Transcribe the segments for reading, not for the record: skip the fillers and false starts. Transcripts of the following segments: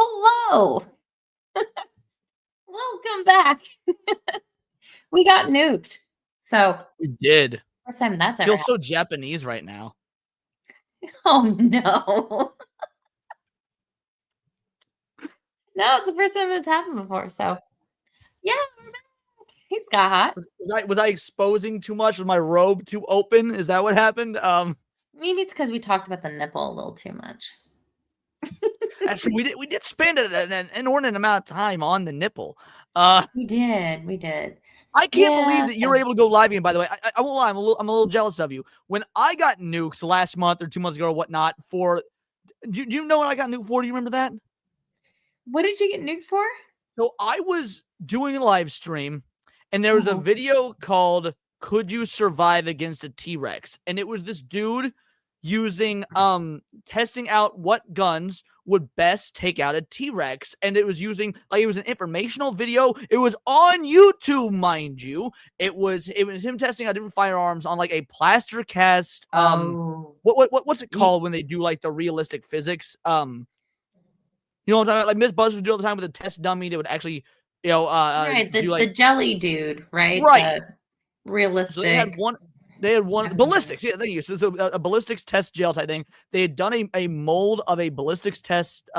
Hello. Welcome back. We got nuked. So, We did. first time that's ever Feels happened. so Japanese right now. Oh, no. No, it's the first time that's happened before. So, yeah, we're back. He's got hot. Was I exposing too much? Was my robe too open? Is that what happened? Maybe it's because we talked about the nipple a little too much. Actually, we did spend an inordinate amount of time on the nipple. We did. I can't believe Yeah, that you were able to go live again. By the way, I won't lie, I'm a little jealous of you. When I got nuked last month or 2 months ago or whatnot, do you know what I got nuked for? Do you remember that? What did you get nuked for? So I was doing a live stream, and there was a video called "Could You Survive Against a T-Rex?" And it was this dude using testing out what guns would best take out a T-Rex, and it was using it was an informational video. It was on YouTube, mind you. It was him testing out different firearms on like a plaster cast. What's it called when they do like the realistic physics? You know what I'm talking about? Like Miss Buzz would do all the time with a test dummy that would actually, right, the jelly dude, right? Right. The realistic. So they had one ballistics. Yeah, thank you. So a ballistics test gel type thing. They had done a mold of a ballistics test,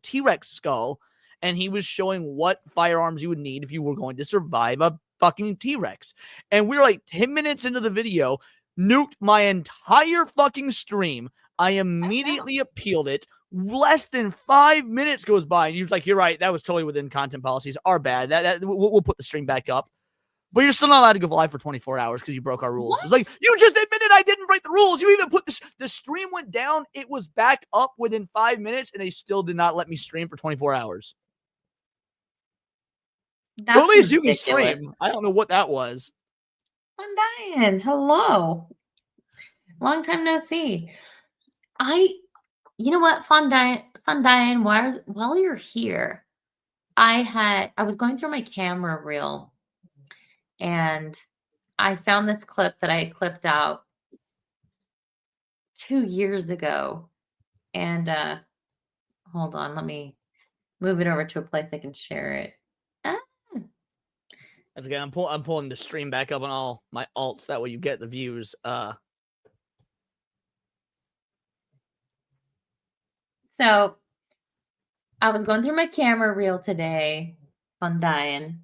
T-Rex skull, and he was showing what firearms you would need if you were going to survive a fucking T-Rex. And we were like 10 minutes into the video, nuked my entire fucking stream. I immediately appealed it. Less than 5 minutes goes by, and he was like, "You're right. That was totally within content policies. Our bad. We'll put the stream back up, but you're still not allowed to go live for 24 hours because you broke our rules." It's like, you just admitted I didn't break the rules. You even put the stream went down. It was back up within 5 minutes, and they still did not let me stream for 24 hours. That's so at least ridiculous. You can stream. I don't know what that was. I'm dying. Hello. Long time no see. You know what, Fondyne, while you're here, I was going through my camera reel and I found this clip that I clipped out 2 years ago. And hold on, let me move it over to a place I can share it. That's okay. I'm pulling the stream back up on all my alts. That way you get the views. So I was going through my camera reel today, Fondyne,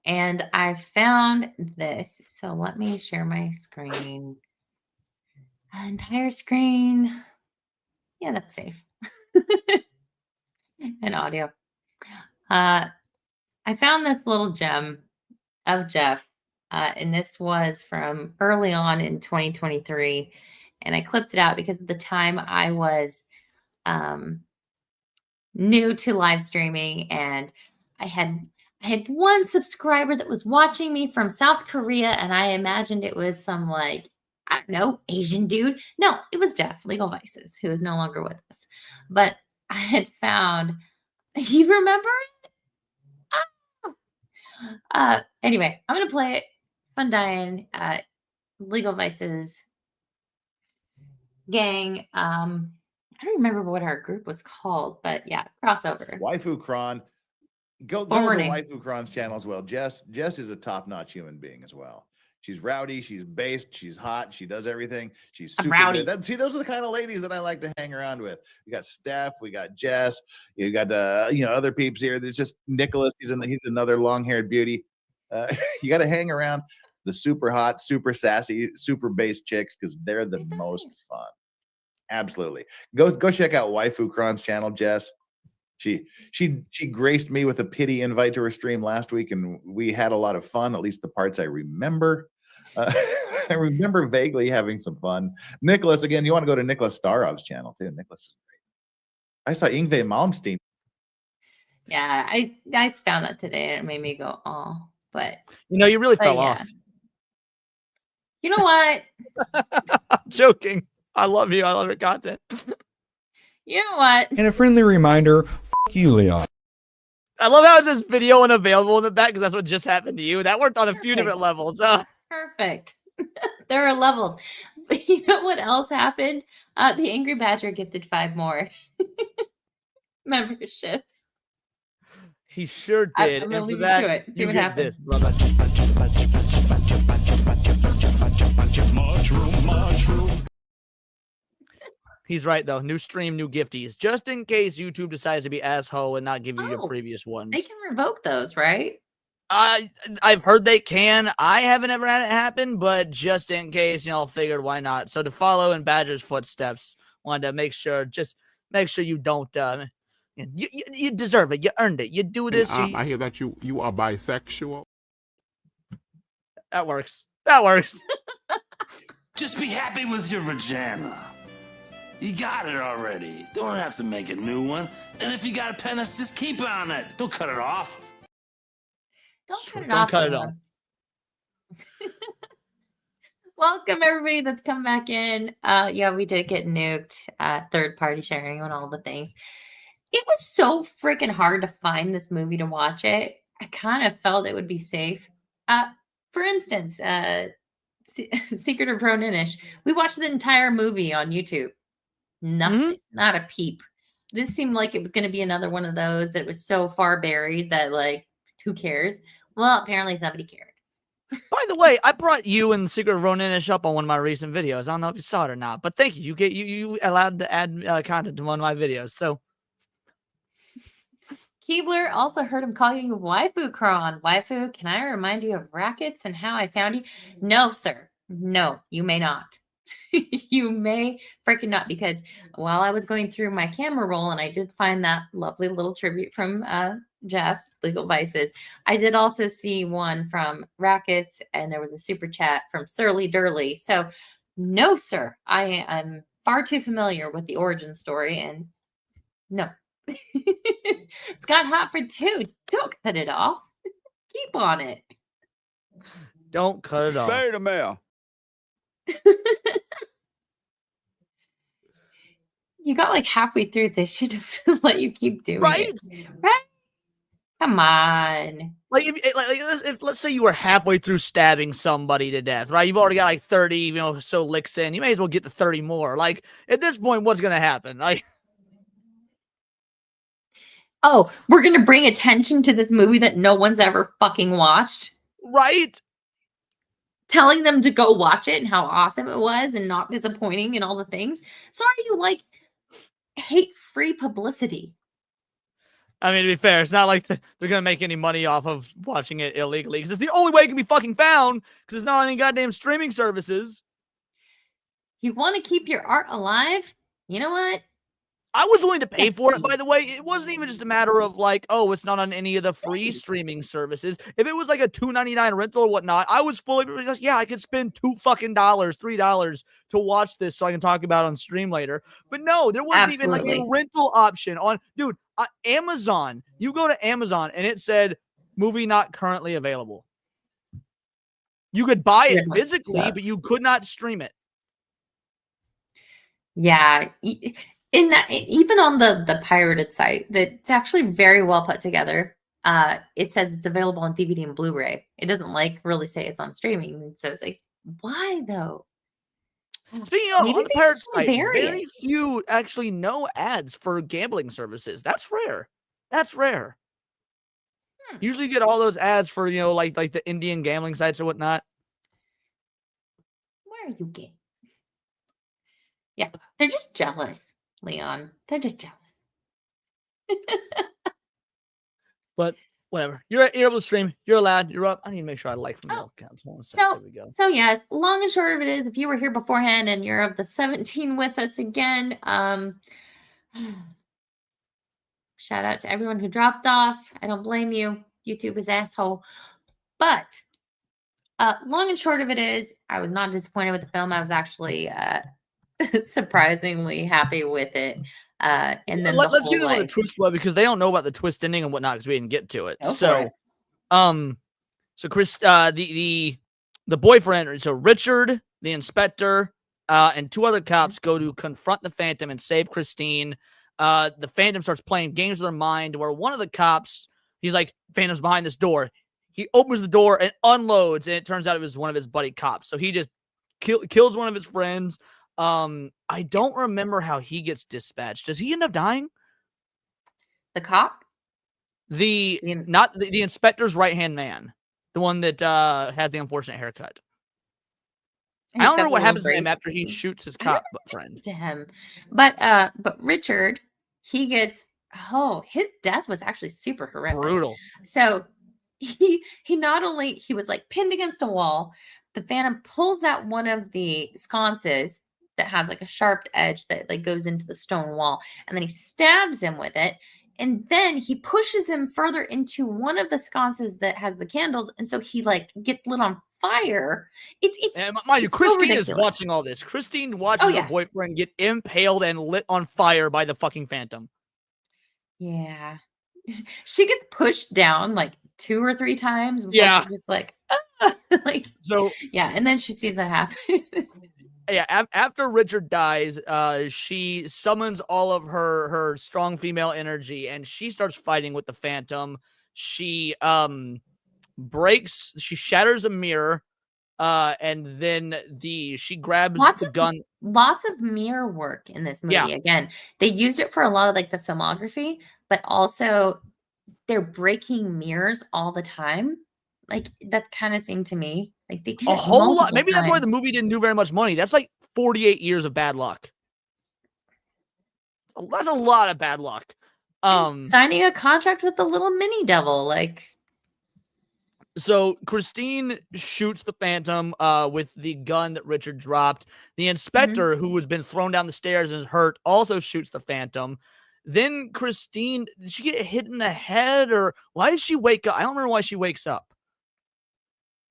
and I found this. So let me share my screen. Entire screen. Yeah, that's safe. And audio. I found this little gem of Jeff, and this was from early on in 2023, and I clipped it out because at the time I was new to live streaming, and I had one subscriber that was watching me from South Korea, and I imagined it was some I don't know, Asian dude. No, it was Jeff, Legal Vices, who is no longer with us. But I had found, you remember it? Anyway, I'm going to play it. Fondyne, Legal Vices gang. I don't remember what our group was called, but yeah, crossover. Waifu Kron. Go to Waifu Kron's channel as well. Jess is a top-notch human being as well. She's rowdy, she's based, she's hot, she does everything. She's super rowdy. Good. See, those are the kind of ladies that I like to hang around with. We got Steph, we got Jess, you got other peeps here. There's just Nicholas. He's another long-haired beauty. You got to hang around the super hot, super sassy, super based chicks because they're the most fun. Absolutely. Go check out Waifu Kron's channel, Jess. She graced me with a pity invite to her stream last week, and we had a lot of fun, at least the parts I remember. I remember vaguely having some fun. Nicholas, again, you want to go to Nicholas Starov's channel, too. Nicholas is great. I saw Yngwie Malmsteen. Yeah, I found that today, and it made me go, oh. But you really fell off. You know what? I'm joking. I love you. I love your content. You know what? And a friendly reminder, fuck you, Leon. I love how it says video unavailable in the back because that's what just happened to you. That worked on a few different levels. Perfect. There are levels. But you know what else happened? The Angry Badger gifted 5 more. memberships. He sure I'm did. gonna And for leave you that, to it. See you what get happens. this, brother. Mushroom. He's right though. New stream, new gifties, just in case YouTube decides to be asshole and not give you your Oh, previous They ones. can revoke those, right? I've heard they can. I haven't ever had it happen, but just in case, I figured why not. So to follow in Badger's footsteps, wanted to make sure you don't. You deserve it. You earned it. You do this. I hear that you are bisexual. That works. That works. Just be happy with your vagina. You got it already. Don't have to make a new one. And if you got a penis, just keep on it. Don't cut it off. Don't cut it off. Welcome everybody that's come back in. Yeah, we did get nuked. Third party sharing and all the things. It was so freaking hard to find this movie to watch it. I kind of felt it would be safe. For instance, Secret of Roninish. We watched the entire movie on YouTube. Nothing, not a peep. This seemed like it was going to be another one of those that was so far buried that, like, who cares? Well, apparently somebody cared. By the way, I brought you and Secret of Roninish up on one of my recent videos. I don't know if you saw it or not, but thank you. You allowed to add content to one of my videos. So Keebler also heard him call you waifu cron. Waifu, can I remind you of rackets and how I found you? No, sir. No, you may not. You may freaking not, because while I was going through my camera roll and I did find that lovely little tribute from Jeff, Legal Vices, I did also see one from Rackets, and there was a super chat from Surly Durley. So no, sir, I am far too familiar with the origin story, and no. It's got hot for two. Don't cut it off. Keep on it. don't cut it off. Say the mail. You got like halfway through. They should have let you keep doing Right? it. Right? Come on. Like if let's say you were halfway through stabbing somebody to death, right? You've already got like 30, so licks in. You may as well get the 30 more. Like at this point, what's gonna happen? Like, Oh, we're gonna bring attention to this movie that no one's ever fucking watched. right? Telling them to go watch it and how awesome it was and not disappointing and all the things. Sorry, you like hate free publicity. I mean, to be fair, it's not like they're gonna make any money off of watching it illegally, because it's the only way it can be fucking found, because it's not on any goddamn streaming services. You want to keep your art alive? You know what? I was willing to pay Yes, for it, please. by the way. It wasn't even just a matter of like, oh, it's not on any of the free streaming services. If it was like a $2.99 rental or whatnot, I was fully like, yeah, I could spend $3 to watch this so I can talk about it on stream later. But no, there wasn't even like a Absolutely. rental option on, dude, Amazon. You go to Amazon and it said movie not currently available. You could buy it Yeah, physically, yeah. but you could not stream it. Yeah. In that, even on the pirated site, that's actually very well put together. It says it's available on DVD and Blu-ray. It doesn't like really say it's on streaming. So it's like, why though? Speaking of, Maybe on the they pirate just wanna site, vary very it. few actually know ads for gambling services. That's rare. That's rare. Usually you get all those ads for, like the Indian gambling sites or whatnot. Where are you getting? Yeah, they're just jealous, Leon. They're just jealous. But whatever. You're able to stream. You're allowed. You're up. I need to make sure I like from Oh, your accounts. Hold on a sec. There we go. So yes, long and short of it is, if you were here beforehand and you're of the 17 with us again, shout out to everyone who dropped off. I don't blame you. YouTube is asshole. But long and short of it is, I was not disappointed with the film. I was actually surprisingly happy with it. And then Let's get into the twist web, because they don't know about the twist ending and whatnot, because we didn't get to it. So Chris, the boyfriend, so Richard, the inspector, and two other cops go to confront the Phantom and save Christine. The Phantom starts playing games with her mind, where one of the cops, he's like, Phantom's behind this door. He opens the door and unloads, and it turns out it was one of his buddy cops. So he just kills one of his friends. I don't remember how he gets dispatched. Does he end up dying? The cop? The The- not the inspector's right-hand man, the one that had the unfortunate haircut. I He's don't got remember the what little happens to him brace. after he shoots his I don't cop friend. to him. But Richard, he gets his death was actually super horrific. Brutal. So he not only he was like pinned against a wall, the Phantom pulls out one of the sconces that has like a sharp edge that like goes into the stone wall, and then he stabs him with it. And then he pushes him further into one of the sconces that has the candles, and so he like gets lit on fire. It's And mind you, it's so Christine is ridiculous. watching all this. Christine watches her yeah. boyfriend get impaled and lit on fire by the fucking Phantom. Yeah. She gets pushed down like 2 or 3 times before Yeah. she's just like, like, So yeah. And then she sees that happen. yeah, after Richard dies, she summons all of her strong female energy, and she starts fighting with the Phantom. She she shatters a mirror, and then she grabs the gun. Lots of mirror work in this movie. Yeah. Again, they used it for a lot of like the filmography, but also they're breaking mirrors all the time. Like that kind of seemed to me like they did A it whole lot. multiple Maybe that's why the times. movie didn't do very much money. That's like 48 years of bad luck. That's a lot of bad luck. And signing a contract with the little mini devil, like. So Christine shoots the Phantom with the gun that Richard dropped. The inspector, who has been thrown down the stairs and is hurt, also shoots the Phantom. Then Christine, did she get hit in the head, or why did she wake up? I don't remember why she wakes up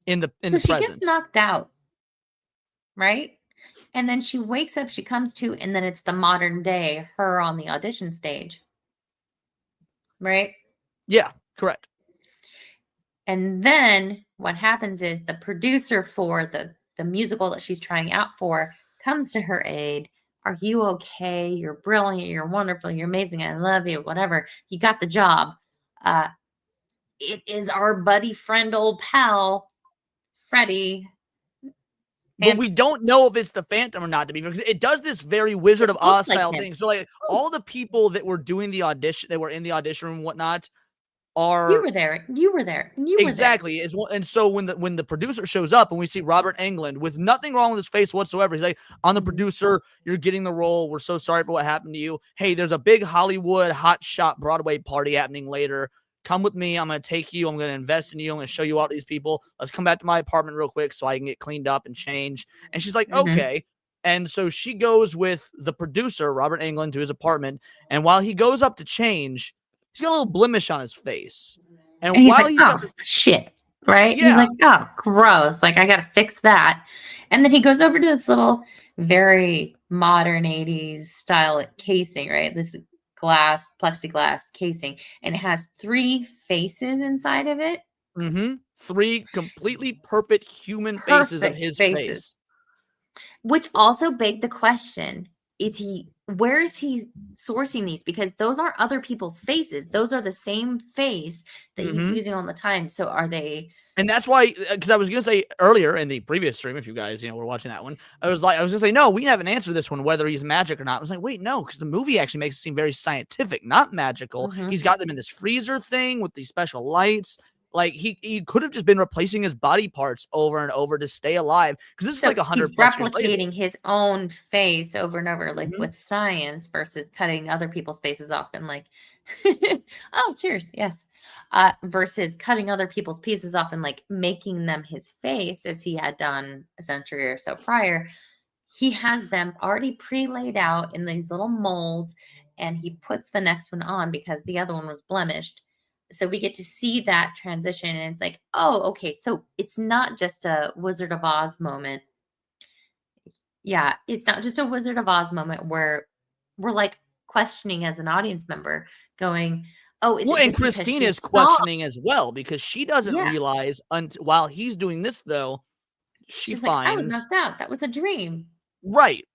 in the So she present. gets knocked out, right? And then she wakes up, she comes to, and then it's the modern day, her on the audition stage. Right? Yeah, correct. And then what happens is the producer for the musical that she's trying out for comes to her aid. Are you okay? You're brilliant. You're wonderful. You're amazing. I love you. Whatever. You got the job. It is our buddy, friend, old pal, Freddie. But we don't know if it's the Phantom or not, to be fair, because it does this very Wizard of Oz style thing. So, like, all the people that were doing the audition, that were in the audition room and whatnot, are you were there. You were there. You were exactly. And so when the producer shows up and we see Robert Englund with nothing wrong with his face whatsoever, he's like, "I'm the producer. You're getting the role. We're so sorry for what happened to you. Hey, there's a big Hollywood hotshot Broadway party happening later. Come with me. I'm going to take you. I'm going to invest in you. I'm going to show you all these people. Let's come back to my apartment real quick so I can get cleaned up and change." And she's like, "Okay." And so she goes with the producer, Robert Englund, to his apartment. And while he goes up to change, he's got a little blemish on his face. And he's while like, he's "Oh, got this, shit." Right? Yeah. He's like, "Oh, gross. Like, I got to fix that." And then he goes over to this little, very modern 80s style casing, right? This plexiglass casing. And it has 3 faces inside of it. 3 completely perfect human faces of his face. Which also begged the question, where is he sourcing these? Because those aren't other people's faces. Those are the same face that he's using all the time. So are they? And that's why, because I was going to say earlier in the previous stream, if you guys, were watching that one, I was going to say, no, we haven't answered this one, whether he's magic or not. I was like, wait, no, because the movie actually makes it seem very scientific, not magical. He's got them in this freezer thing with these special lights. Like he could have just been replacing his body parts over and over to stay alive, because this is like 100 plus years later. Replicating his own face over and over, like with science, versus cutting other people's faces off and like, oh, cheers, yes, versus cutting other people's pieces off and like making them his face as he had done a century or so prior. He has them already pre-laid out in these little molds, and he puts the next one on because the other one was blemished. So we get to see that transition, and it's like, oh, okay, so it's not just a Wizard of Oz moment. Yeah, it's not just a Wizard of Oz moment where we're like questioning as an audience member, going, oh, is it and just because Christine she is saw- questioning as well, because she doesn't Yeah. realize while he's doing this, though, She's like, I was knocked out. That was a dream. Right.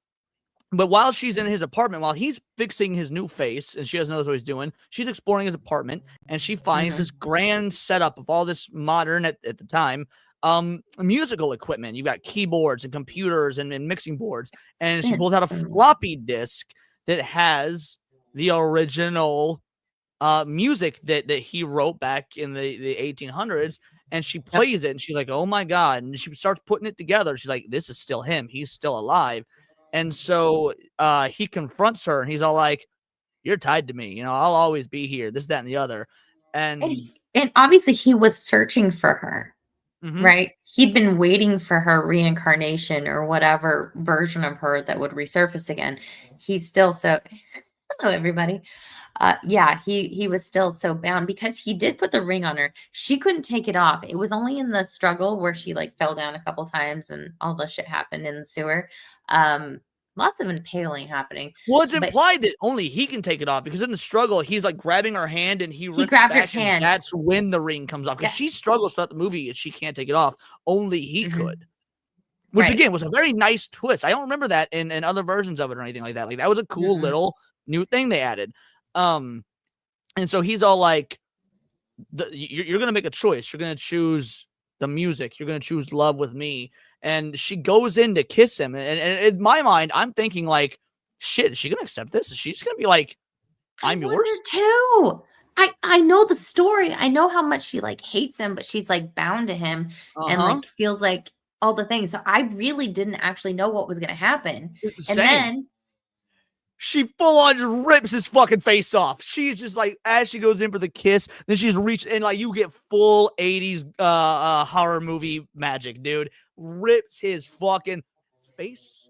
But while she's in his apartment, while he's fixing his new face, and she doesn't know what he's doing, she's exploring his apartment, and she finds this grand setup of all this modern, at the time, musical equipment. You've got keyboards and computers and mixing boards, and she pulls out a floppy disk that has the original music that he wrote back in the 1800s, and she plays it, and she's like, oh my god, and she starts putting it together. She's like, this is still him, he's still alive. And so he confronts her, and he's all like, you're tied to me, you know, I'll always be here, this, that, and the other. And And obviously he was searching for her, mhm. right? He'd been waiting for her reincarnation or whatever version of her that would resurface again. He's still so hello everybody. Yeah, he was still so bound because he did put the ring on her. She couldn't take it off. It was only in the struggle where she like fell down a couple times and all the shit happened in the sewer. Lots of impaling happening. Well, it's But implied that only he can take it off, because in the struggle, he's like grabbing her hand and he rips grabbed her back, and hand. that's when the ring comes off. Because Yeah. she struggles throughout the movie and she can't take it off. Only he Mhm. could. Which Right. again was a very nice twist. I don't remember that in other versions of it or anything like that. Like that was a cool Mm-mm. little new thing they added. And so he's all like, you're gonna make a choice. You're gonna choose the music. You're gonna choose love with me. And she goes in to kiss him. And in my mind, I'm thinking like, shit, is she gonna accept this? Is she just gonna be like, I'm I yours? wonder too. I know the story. I know how much she like hates him, but she's like bound to him and like feels like all the things. So I really didn't actually know what was gonna happen. And Same. then She full on just rips his fucking face off. She's just like, as she goes in for the kiss, then she's reached, and like you get full 80s horror movie magic, dude. Rips his fucking face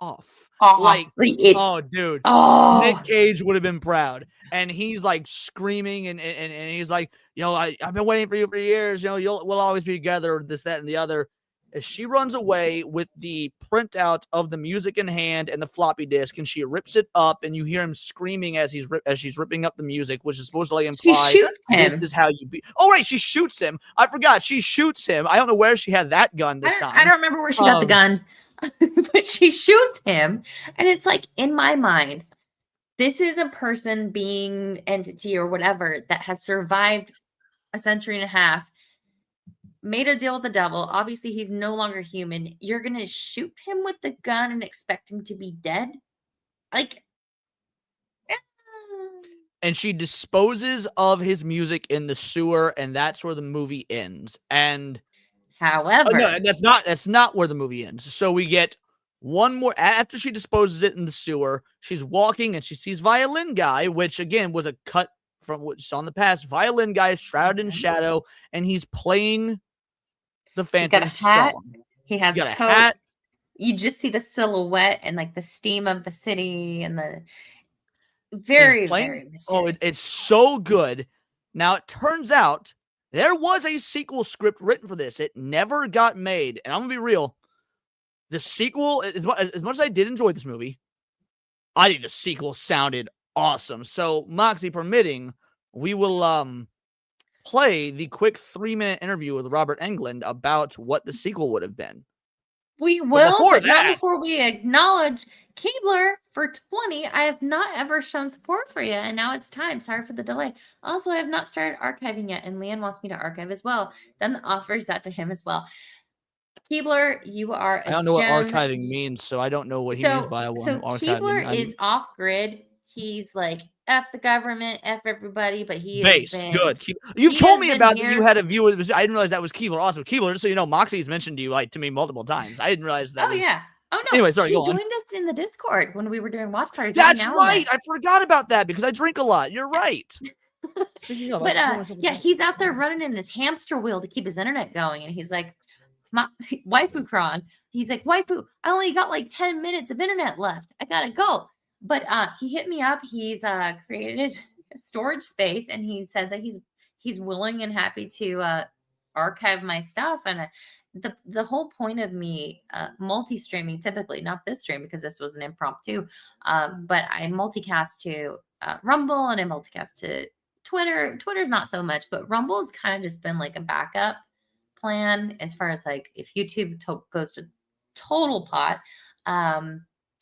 off. Like, oh, dude. Nick Cage would have been proud. And he's like screaming, and he's like, yo, I've been waiting for you for years. You know, we'll always be together, this, that, and the other. As she runs away with the printout of the music in hand and the floppy disk, and she rips it up, and you hear him screaming as she's ripping up the music, which is supposed to like imply she shoots him. This is how you be. Oh, right, she shoots him. I forgot. She shoots him. I don't know where she had that gun this time. I don't remember where she got the gun, but she shoots him. And it's like, in my mind, this is a person, being, entity, or whatever that has survived a century and a half, made a deal with the devil. Obviously, he's no longer human. You're going to shoot him with the gun and expect him to be dead? Like, and she disposes of his music in the sewer, and that's where the movie ends. And however, no, that's not where the movie ends. So we get one more after she disposes it in the sewer. She's walking and she sees Violin Guy, which again was a cut from what you saw in the past. Violin Guy is shrouded in shadow, and he's playing the Phantom's he's got a hat. song. He has got a a coat. hat. You just see the silhouette and like the steam of the city and the very mysterious. Oh, it's so good. Now it turns out there was a sequel script written for this. It never got made, and I'm gonna be real. The sequel, as much as I did enjoy this movie, I think the sequel sounded awesome. So, Moxie permitting, we will play the quick 3-minute interview with Robert Englund about what the sequel would have been. We will, but not before we acknowledge Keebler for 20. I have not ever shown support for you, and now it's time. Sorry for the delay. Also, I have not started archiving yet, and Leanne wants me to archive as well. Then the offer is out to him as well. Keebler, you are a I don't know gem. what archiving means, so I don't know what he means by archiving. Keebler is off grid. He's like, F the government, F everybody, but he Base, has been good. You've told me about that you had a view. I didn't realize that was Keebler. Awesome. Keebler, just so you know, Moxie's mentioned you like to me multiple times. I didn't realize that. Oh, yeah. Oh, no. Anyway, sorry, he go joined on. us in the Discord when we were doing watch parties. That's right. I forgot about that because I drink a lot. You're right. Speaking of, yeah, he's out there running in his hamster wheel to keep his internet going. And he's like, waifu cron. He's like, waifu, I only got like 10 minutes of internet left. I gotta go. But he hit me up. He's created a storage space, and he said that he's willing and happy to archive my stuff. And the whole point of me multi-streaming, typically not this stream because this was an impromptu, but I multicast to Rumble and I multicast to Twitter. Twitter's not so much, but Rumble has kind of just been like a backup plan as far as like if YouTube goes to total pot.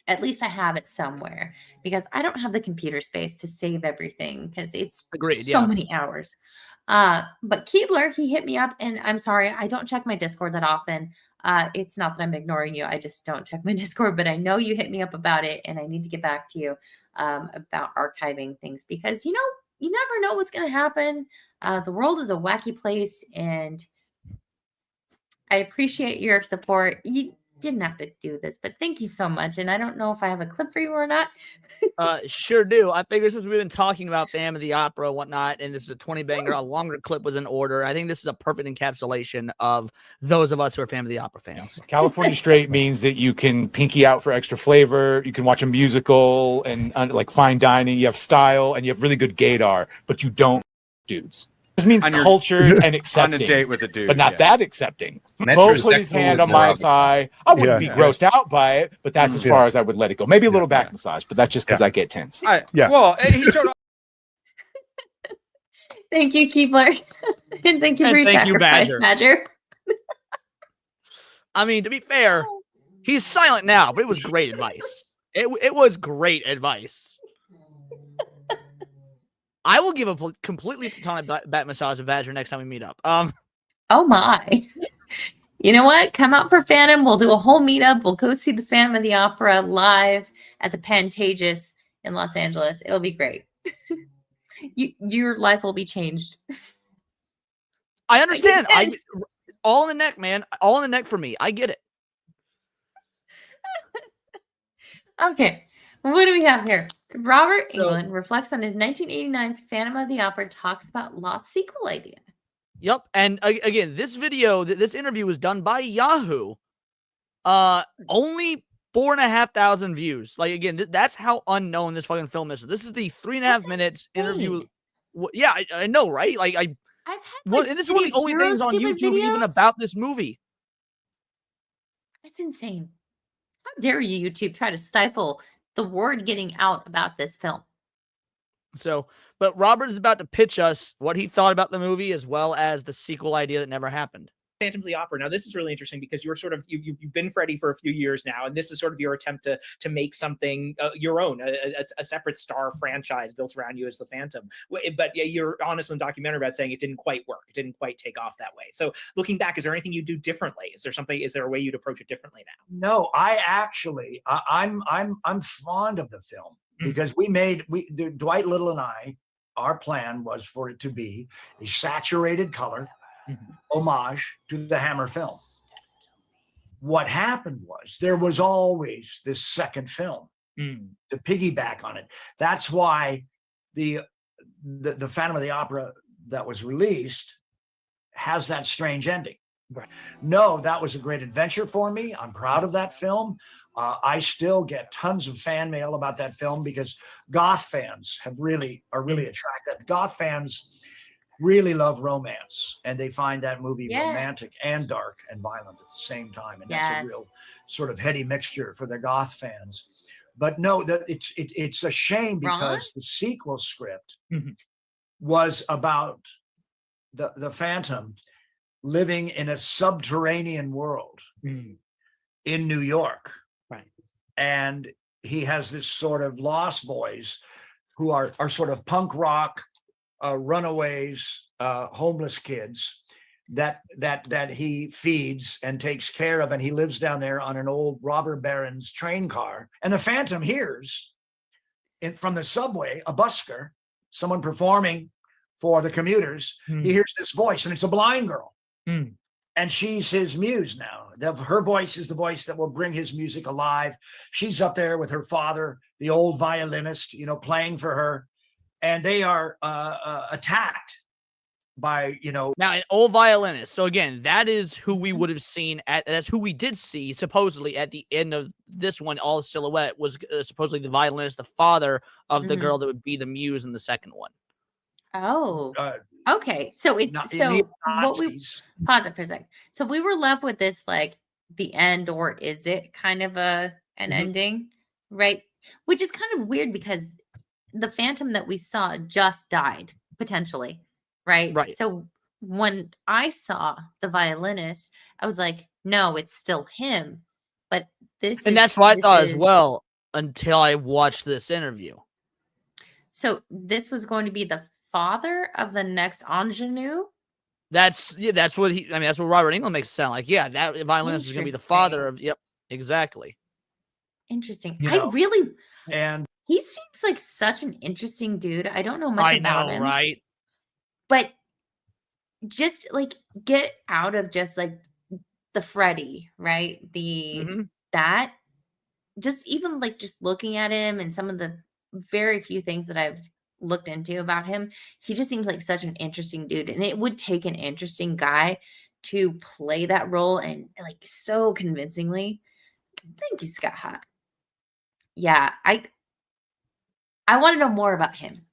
At least I have it somewhere because I don't have the computer space to save everything because it's many hours. But Keebler, he hit me up, and I'm sorry, I don't check my Discord that often. It's not that I'm ignoring you. I just don't check my Discord, but I know you hit me up about it, and I need to get back to you about archiving things because, you never know what's going to happen. The world is a wacky place, and I appreciate your support. You didn't have to do this, but thank you so much. And I don't know if I have a clip for you or not. Sure do. I figure since we've been talking about Phantom of the Opera and whatnot, and this is a 20 banger, a longer clip was in order. I think this is a perfect encapsulation of those of us who are Phantom of the Opera fans. California straight means that you can pinky out for extra flavor. You can watch a musical and like fine dining. You have style and you have really good gaydar, but you don't dudes. This means culture and accepting. On a date with a dude, but not that accepting. Bo put his hand on my thigh. I wouldn't be grossed out by it, but that's as far as I would let it go. Maybe a little back massage, but that's just because I get tense. Well, he showed up. Thank you, Keebler. And thank you for your sacrifice, Badger. I mean, to be fair, he's silent now, but it was great advice. It was great advice. I will give a completely platonic back massage to Badger next time we meet up. Oh my. You know what? Come out for Phantom. We'll do a whole meetup. We'll go see the Phantom of the Opera live at the Pantages in Los Angeles. It'll be great. Your life will be changed. I understand. All in the neck, man. All in the neck for me. I get it. Okay. What do we have here? Robert Englund reflects on his 1989's Phantom of the Opera, talks about lost sequel idea. Yep. And again, this video, this interview was done by Yahoo. Only 4,500 views. Like, again, that's how unknown this fucking film is. This is the 3.5 minutes interview. Yeah, I know, right? Like, I've had and this is one of the only things on YouTube even about this movie. That's insane. How dare you, YouTube, try to stifle the word getting out about this film? So, but Robert is about to pitch us what he thought about the movie as well as the sequel idea that never happened. Phantom of the Opera. Now, this is really interesting because you're sort of you've been Freddie for a few years now, and this is sort of your attempt to make something your own, a separate star franchise built around you as the Phantom. But yeah, you're honest in the documentary about saying it didn't quite work. It didn't quite take off that way. So, looking back, is there anything you do differently? Is there a way you'd approach it differently now? No, I'm fond of the film because Dwight Little and I, our plan was for it to be a saturated color homage to the Hammer film. What happened was there was always this second film to piggyback on it. That's why the Phantom of the Opera that was released has that strange ending. Right. No, that was a great adventure for me. I'm proud of that film. I still get tons of fan mail about that film because goth fans are really attracted. Goth fans really love romance, and they find that movie romantic and dark and violent at the same time, and that's a real sort of heady mixture for the goth fans. But no, that it's a shame because the sequel script was about the Phantom living in a subterranean world in New York, right? And he has this sort of lost boys who are sort of punk rock runaways, homeless kids that he feeds and takes care of, and he lives down there on an old robber baron's train car. And the Phantom hears from the subway, a busker, someone performing for the commuters. He hears this voice, and it's a blind girl, and she's his muse now. Her voice is the voice that will bring his music alive. She's up there with her father, the old violinist, playing for her. And they are attacked by, Now, an old violinist. So again, that is who we would have seen that's who we did see supposedly at the end of this one. All Silhouette was supposedly the violinist, the father of the girl that would be the muse in the second one. Oh, okay. So what we pause it for a second. So we were left with this, like the end, or is it kind of an ending, right? Which is kind of weird because the Phantom that we saw just died potentially, right? Right. So when I saw the violinist, I was like, no, it's still him. But that's what I thought as well until I watched this interview. So this was going to be the father of the next ingenue. That's what that's what Robert Englund makes it sound like. Yeah, that violinist is going to be the father of. Yep, exactly. Interesting. He seems like such an interesting dude. I don't know much I about know, him, right? but just like get out of just like the Freddy, right? Mhm. That just even like just looking at him and some of the very few things that I've looked into about him, he just seems like such an interesting dude. And it would take an interesting guy to play that role and like so convincingly. Thank you, Scott Hot. Yeah, I want to know more about him.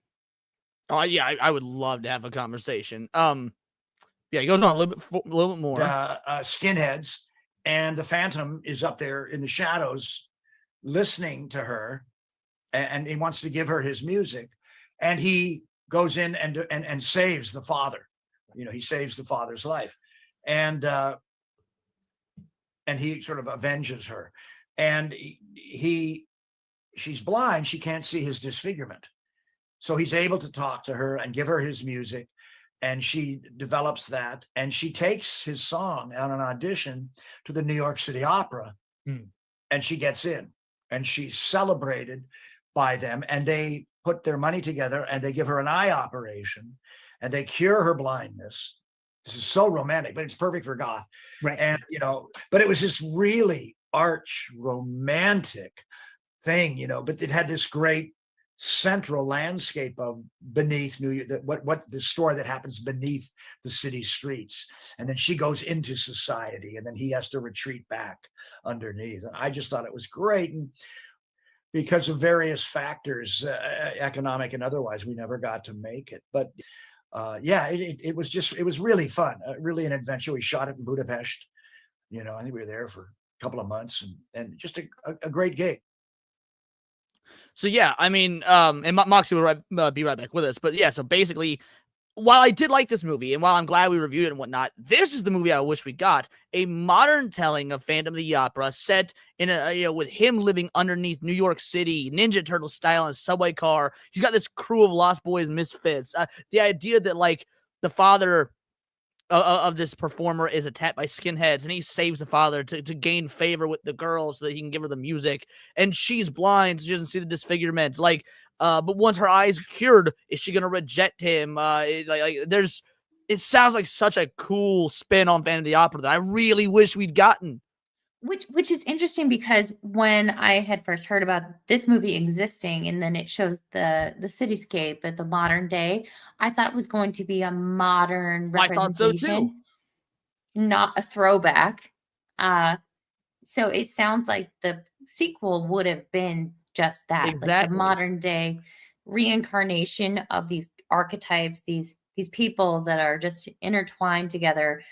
Oh yeah, I would love to have a conversation. Yeah, he goes on a little bit more. Skinheads, and the Phantom is up there in the shadows listening to her, and he wants to give her his music, and he goes in and saves the father. You know, he saves the father's life, and he sort of avenges her, and she's blind, she can't see his disfigurement, so he's able to talk to her and give her his music, and she develops that, and she takes his song on an audition to the New York City Opera, and she gets in, and she's celebrated by them, and they put their money together and they give her an eye operation and they cure her blindness. This is so romantic, but it's perfect for goth. Right. And, you know, but it was this really arch romantic thing, you know, but it had this great central landscape of beneath New York, what the story that happens beneath the city streets. And then she goes into society and then he has to retreat back underneath. And I just thought it was great. And because of various factors, economic and otherwise, we never got to make it. But yeah, it was really fun, really an adventure. We shot it in Budapest. You know, I think we were there for a couple of months and just a great gig. So yeah, I mean, and Moxie will be right back with us. But yeah, so basically, while I did like this movie, and while I'm glad we reviewed it and whatnot, this is the movie I wish we got: a modern telling of Phantom of the Opera, set in with him living underneath New York City, Ninja Turtle style in a subway car. He's got this crew of Lost Boys misfits. The idea that like the father of this performer is attacked by skinheads, and he saves the father to gain favor with the girl so that he can give her the music, and she's blind, so she doesn't see the disfigurement. Like, but once her eyes cured, is she gonna reject him? It sounds like such a cool spin on Phantom of the Opera that I really wish we'd gotten. Which is interesting because when I had first heard about this movie existing and then it shows the cityscape at the modern day, I thought it was going to be a modern I thought so too. representation, not a throwback. So it sounds like the sequel would have been just that, like the Exactly. modern day reincarnation of these archetypes, these people that are just intertwined together,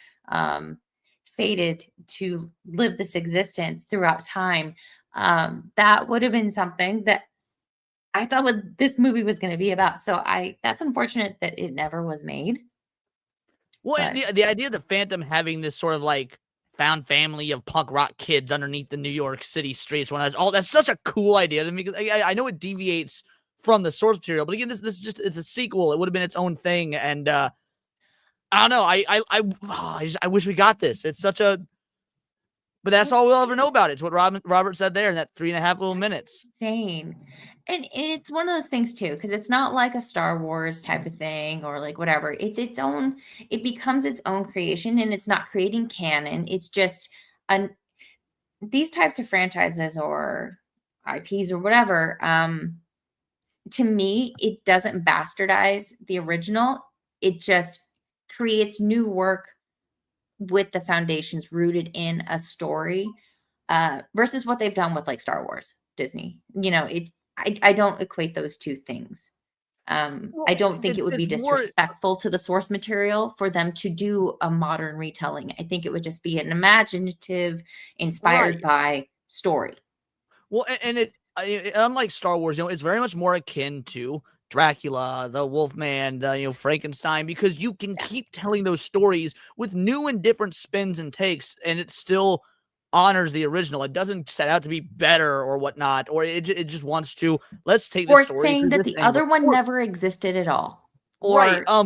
fated to live this existence throughout time. That would have been something that I thought this movie was going to be about. So that's unfortunate that it never was made. Well, But the idea of the Phantom having this sort of like found family of punk rock kids underneath the New York City streets, that's such a cool idea to me. Because I know it deviates from the source material, but again, this is just, it's a sequel. It would have been its own thing, and I don't know. I wish we got this. It's such a, but that's all we'll ever know about it. It's what Robert said there in that 3.5 little minutes. insane. And it's one of those things too, because it's not like a Star Wars type of thing or like whatever. It's its own, it becomes its own creation, and it's not creating canon. It's just these types of franchises or IPs or whatever. To me, it doesn't bastardize the original. It just creates new work with the foundations rooted in a story, versus what they've done with like Star Wars, Disney. You know, I don't equate those two things. I don't think it would be it's more- disrespectful to the source material for them to do a modern retelling. I think it would just be an imaginative, inspired by story. Well, and unlike Star Wars, it's very much more akin to Dracula, the Wolfman, the Frankenstein, because you can keep telling those stories with new and different spins and takes, and it still honors the original. It doesn't set out to be better or whatnot, or it just wants to, let's take Or this story saying through that this the other angle. one never existed at all. Or Right. I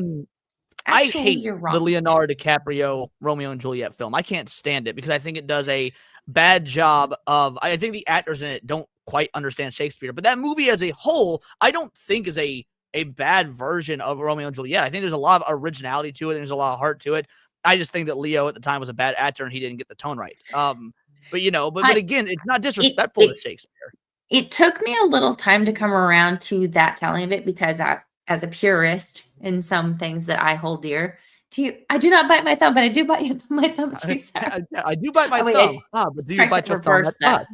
actually, hate you're the wrong. Leonardo DiCaprio Romeo and Juliet film. I can't stand it because I think it does a bad job of, I think the actors in it don't quite understand Shakespeare. But that movie as a whole, I don't think is a bad version of Romeo and Juliet. I think there's a lot of originality to it. There's a lot of heart to it. I just think that Leo at the time was a bad actor and he didn't get the tone right. But you know, but again, it's not disrespectful to Shakespeare. It took me a little time to come around to that telling of it because as a purist in some things that I hold dear to you, I do not bite my thumb, but I do bite my thumb too. I do bite my thumb. But do you bite your thumb at us?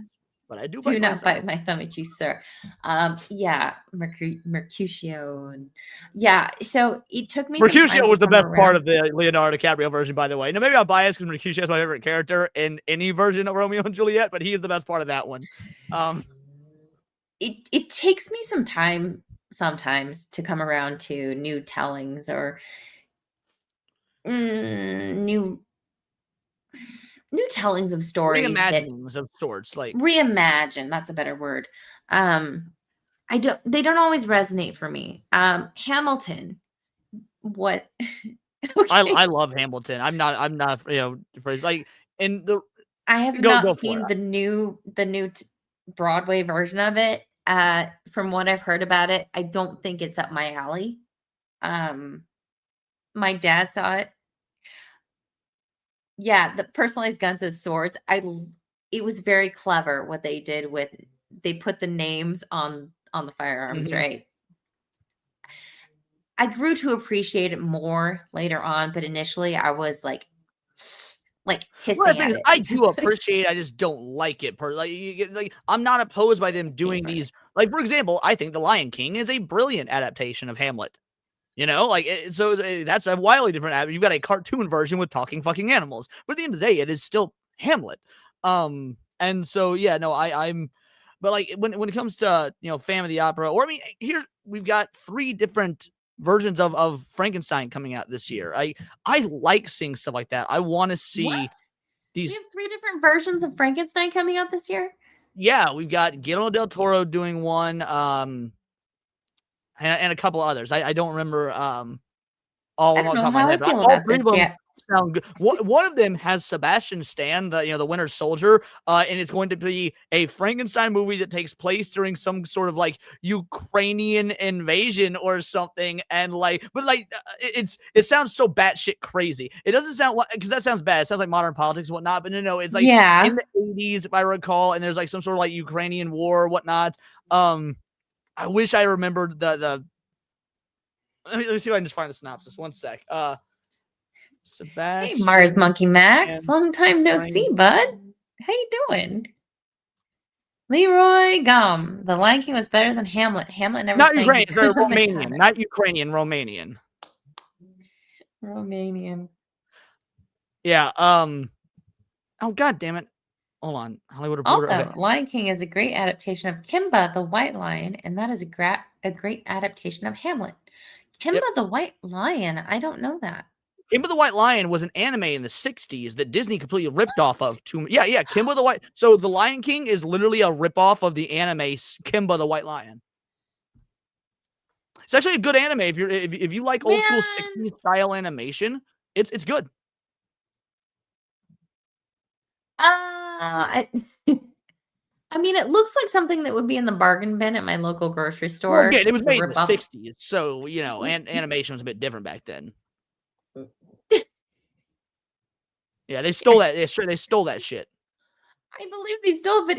But I do bite not bite my thumb at you, sir. Yeah, Mercutio. And yeah, so it took me. Mercutio was the best part of the Leonardo DiCaprio version, by the way. Now, maybe I'm biased because Mercutio is my favorite character in any version of Romeo and Juliet, but he is the best part of that one. It takes me some time sometimes to come around to new tellings or new tellings of stories, reimaginings of sorts, like reimagine. That's a better word. They don't always resonate for me. Hamilton, what? Okay. I love Hamilton. I'm not like in the. I have not seen the new Broadway version of it. From what I've heard about it, I don't think it's up my alley. My dad saw it. Yeah, the personalized guns as swords. It was very clever what they did with. They put the names on the firearms, right? I grew to appreciate it more later on, but initially I was like hissing at it. I do appreciate it. I just don't like it. Like I'm not opposed by them doing these. Like, for example, I think The Lion King is a brilliant adaptation of Hamlet. You know, like, so that's a wildly different. You've got a cartoon version with talking fucking animals, but at the end of the day, it is still Hamlet. And so, yeah, no, but like when it comes to, Phantom of the Opera, or I mean, here we've got 3 different versions of Frankenstein coming out this year. I like seeing stuff like that. I want to see these. We have 3 different versions of Frankenstein coming out this year. Yeah, we've got Guillermo del Toro doing one, and a couple others. I don't remember all of them on top of my head. But all 3 of them sound good. One of them has Sebastian Stan, the Winter Soldier, and it's going to be a Frankenstein movie that takes place during some sort of like Ukrainian invasion or something. And it sounds so batshit crazy. It doesn't sound like, because that sounds bad. It sounds like modern politics and whatnot. But no, it's like in the 80s, if I recall, and there's like some sort of like Ukrainian war or whatnot. I wish I remembered the. Let me see if I can just find the synopsis. One sec. Sebastian. Hey, Mars Monkey Max. Long time no see, bud. How you doing? Leroy Gum. The Lion King was better than Hamlet. Hamlet never. Not Ukrainian. They're Romanian. Not Ukrainian. Romanian. Romanian. Yeah. Oh, God damn it. Hold on. Hollywood Reporter. Also, Lion King is a great adaptation of Kimba the White Lion, and that is a great adaptation of Hamlet. Kimba the White Lion. I don't know that. Kimba the White Lion was an anime in the 60s that Disney completely ripped off of. Yeah. Kimba the White. So the Lion King is literally a ripoff of the anime Kimba the White Lion. It's actually a good anime if you like old school 60s style animation. It's good. I mean, it looks like something that would be in the bargain bin at my local grocery store. Well, again, it was made in the 60s, so and animation was a bit different back then. Yeah, they stole that. They stole that shit. I believe they stole, but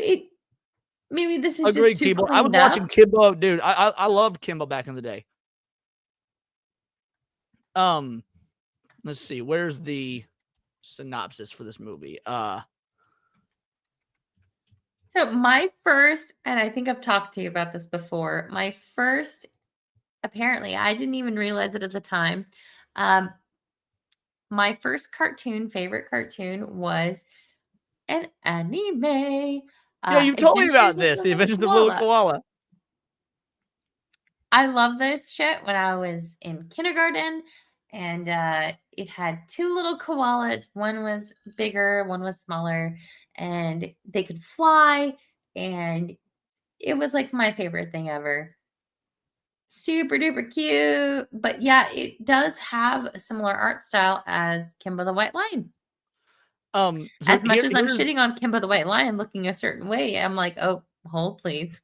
maybe this is Agreed, just too Kimbo. I was watching Kimbo, dude. I loved Kimbo back in the day. Let's see. Where's the synopsis for this movie? So my first, and I think I've talked to you about this before. My first, apparently, I didn't even realize it at the time. My first favorite cartoon was an anime. Yeah, you told me about this. The Adventures of the Little Koala. I love this shit when I was in kindergarten, and it had 2 little koalas. One was bigger, one was smaller, and they could fly, and it was like my favorite thing ever. Super duper cute. But yeah, it does have a similar art style as Kimba the White Lion. So as much as I'm shitting on Kimba the White Lion looking a certain way, I'm like, oh, Hold, please.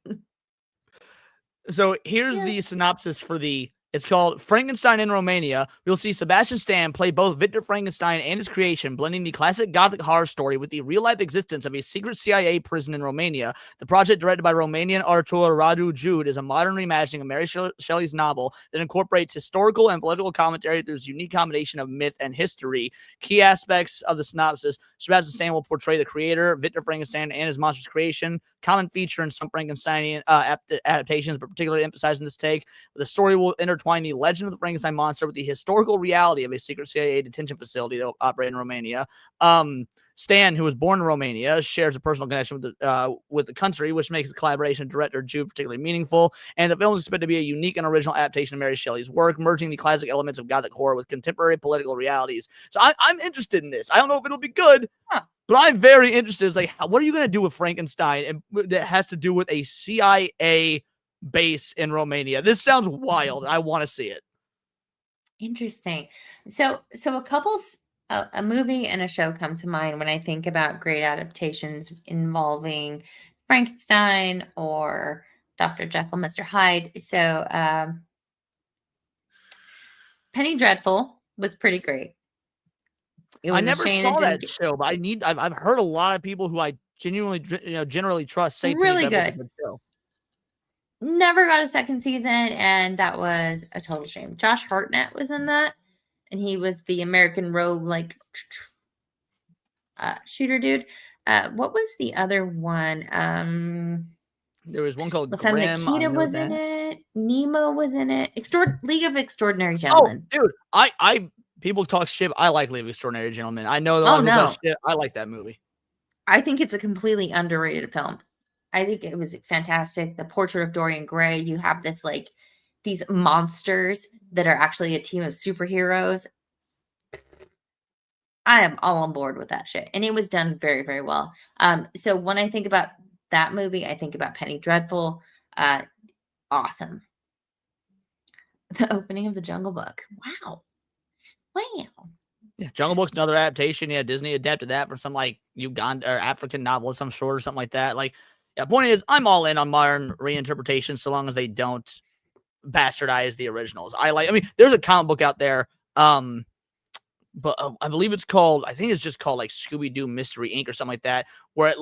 So here's the synopsis for it's called Frankenstein in Romania. You'll see Sebastian Stan play both Victor Frankenstein and his creation, blending the classic gothic horror story with the real-life existence of a secret CIA prison in Romania. The project, directed by Romanian Artur Radu Jude, is a modern reimagining of Mary Shelley's novel that incorporates historical and political commentary through its unique combination of myth and history. Key aspects of the synopsis: Sebastian Stan will portray the creator, Victor Frankenstein, and his monstrous creation. Common feature in some Frankensteinian adaptations, but particularly emphasizing this take, the story will intertwine the legend of the Frankenstein monster with the historical reality of a secret CIA detention facility that will operate in Romania. Stan, who was born in Romania, shares a personal connection with the country, which makes the collaboration with director Jude particularly meaningful. And the film is expected to be a unique and original adaptation of Mary Shelley's work, merging the classic elements of gothic horror with contemporary political realities. So I'm interested in this. I don't know if it'll be good, but I'm very interested. It's like, what are you going to do with Frankenstein and that has to do with a CIA base in Romania? This sounds wild. I want to see it. Interesting. So a movie and a show come to mind when I think about great adaptations involving Frankenstein or Dr. Jekyll, Mr. Hyde. So Penny Dreadful was pretty great. I never saw that show, but I've heard a lot of people who I genuinely, generally trust say really Penny Dreadful's good. a good show. Never got a second season, and that was a total shame. Josh Hartnett was in that, and he was the American rogue, like shooter dude. What was the other one? There was one called La Femme Grimm. Nikita was in it. Nemo was in it. League of Extraordinary Oh, Gentlemen. dude, I people talk shit. I like League of Extraordinary Gentlemen. I know the Oh, people no. talk shit. I like that movie. I think it's a completely underrated film. I think it was fantastic. The Portrait of Dorian Gray. You have this like these monsters that are actually a team of superheroes. I am all on board with that shit. And it was done very, very well. So when I think about that movie, I think about Penny Dreadful. Awesome. The opening of The Jungle Book. Wow. Yeah, Jungle Book's another adaptation. Yeah, Disney adapted that from some like Uganda or African novel, some short or something like that. Like, yeah, point is, I'm all in on modern reinterpretations so long as they don't bastardize the originals. I mean, there's a comic book out there, but I believe it's called, I think it's just called like Scooby-Doo Mystery Inc. or something like that, where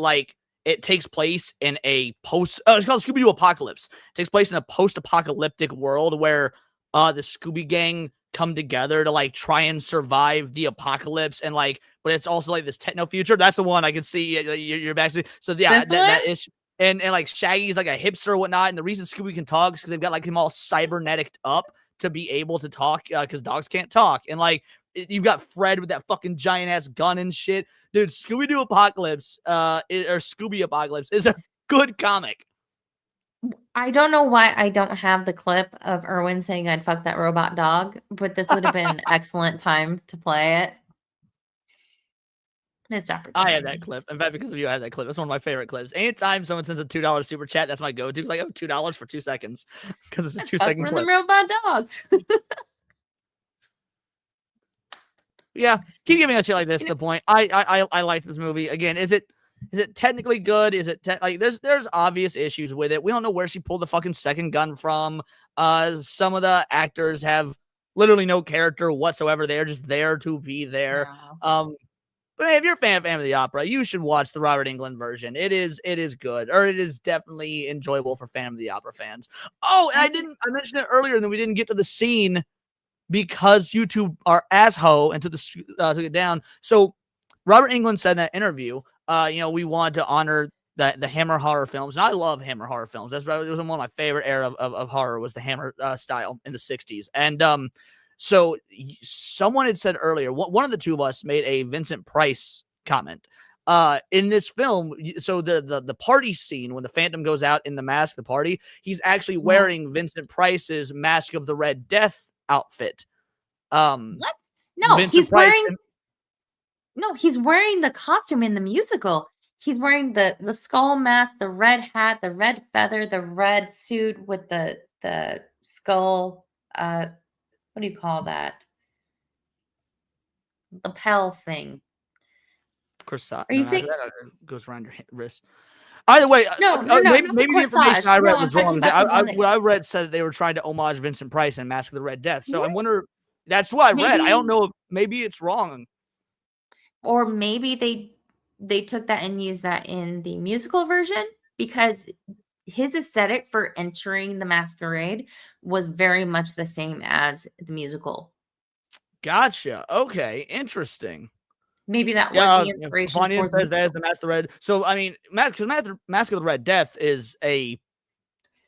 it takes place in a it's called Scooby-Doo Apocalypse. It takes place in a post-apocalyptic world where the Scooby Gang come together to like try and survive the apocalypse, and like, but it's also like this techno future. That's the one I can see. You're back to. So yeah, that is. And like Shaggy's like a hipster or whatnot, and the reason Scooby can talk is because they've got like him all cybernetic up to be able to talk, because dogs can't talk. And like you've got Fred with that fucking giant ass gun and shit, dude. Scooby-Doo Apocalypse, or Scooby Apocalypse is a good comic. I don't know why I don't have the clip of Erwin saying I'd fuck that robot dog, but this would have been an excellent time to play it. Missed opportunity. I had that clip. In fact, because of you, I had that clip. That's one of my favorite clips. Anytime someone sends a $2 super chat, that's my go-to. It's like, oh, $2 for 2 seconds. Because it's a 2-second clip. The robot dogs. Yeah, keep giving us shit like this. The point. I like this movie. Again, is it technically good? Is it like there's obvious issues with it. We don't know where she pulled the fucking second gun from. Some of the actors have literally no character whatsoever. They're just there to be there. Wow. But hey, if you're a fan of Phantom of the Opera, you should watch the Robert Englund version. It is good, or it is definitely enjoyable for Phantom of the Opera fans. Oh, and I mentioned it earlier, and then we didn't get to the scene because YouTube are asshole and took it down. So Robert Englund said in that interview, we wanted to honor the Hammer horror films, and I love Hammer horror films. It was one of my favorite era of horror was the Hammer style in the 60s. And so someone had said earlier, one of the two of us made a Vincent Price comment in this film. So the party scene when the Phantom goes out in the mask, the party, he's actually wearing Vincent Price's Mask of the Red Death outfit. What? No, he's wearing the costume in the musical. He's wearing the skull mask, the red hat, the red feather, the red suit with the skull. What do you call that? Lapel thing. Corsage. Are you saying that goes around your wrist? Either way, No, maybe, not maybe the the information corsage. I No, read I'm was wrong. talking about the one that. What I read said that they were trying to homage Vincent Price in Mask of the Red Death. So I Yeah. wonder. That's what I read. I don't Maybe, know if maybe it's wrong. or maybe they took that and used that in the musical version because his aesthetic for entering the masquerade was very much the same as the musical. Gotcha. Okay, interesting. Maybe that was Yeah, the inspiration Fanian for the says that as musical. the Mask of the Red. So I mean, Mask of the Red Death is a.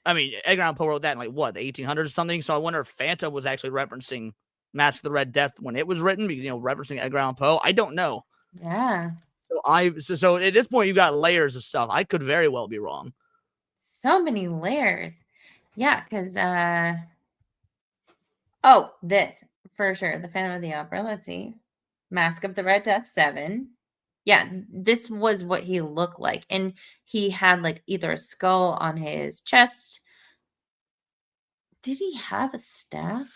I mean, Edgar Allan Poe wrote that in like what, the 1800s or something. So I wonder if Phantom was actually referencing Mask of the Red Death when it was written, because referencing Edgar Allan Poe. I don't know. Yeah. So at this point you got layers of stuff. I could very well be wrong. So many layers. Yeah, because oh, this for sure. The Phantom of the Opera. Let's see. Mask of the Red Death 7. Yeah, this was what he looked like. And he had like either a skull on his chest. Did he have a staff?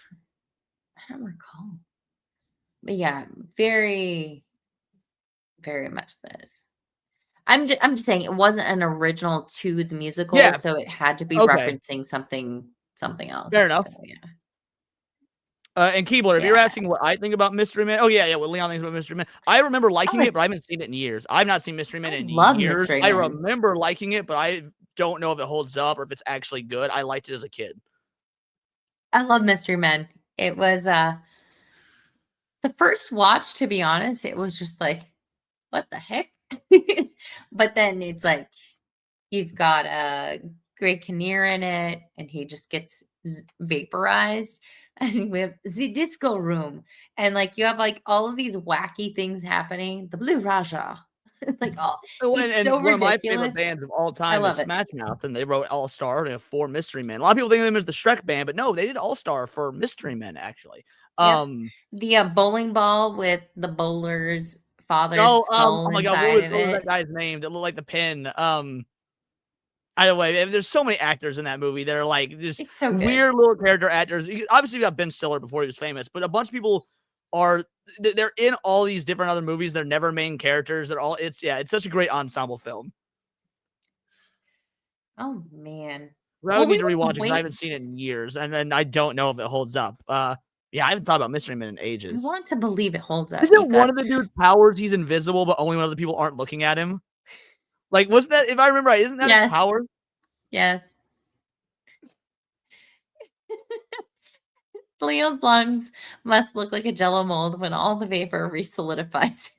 I don't recall. But yeah, very, very much this. I'm just saying it wasn't an original to the musical, Yeah. so it had to be Okay. referencing something else. Fair enough. So, yeah. And Keebler, if you're Yeah. asking what I think about Mystery Man, what Leon thinks about Mystery Man. I remember liking it, but I haven't seen it in years. I've not seen Mystery Man in love years. Mystery I Man. remember liking it, but I don't know if it holds up or if it's actually good. I liked it as a kid. I love Mystery Men. It was the first watch, to be honest, it was just like, what the heck? But then it's like you've got Greg Kinnear in it, and he just gets vaporized. And we have the disco room, and like you have like all of these wacky things happening. The Blue Raja, like all it's so one of my favorite ridiculous. bands of all time love is it. Smash Mouth, and they wrote All Star for Mystery Men. A lot of people think of them as the Shrek band, but no, they did All Star for Mystery Men actually. Yep. The bowling ball with the bowler's father's skull oh my god, inside what was of that it. guy's name that looked like the pin? Either way, there's so many actors in that movie that are like just It's so good. weird little character actors. Obviously, you got Ben Stiller before he was famous, but a bunch of people they're in all these different other movies. They're never main characters. They're all it's such a great ensemble film. Oh man. I would need to rewatch it because I haven't seen it in years, and then I don't know if it holds up. I haven't thought about Mystery Men in I ages. want to believe it holds up. Isn't one of the dude's powers he's invisible, but only when other people aren't looking at him? Like, wasn't that, if I remember right, isn't that his power? Yes. Leo's lungs must look like a jello mold when all the vapor re-solidifies.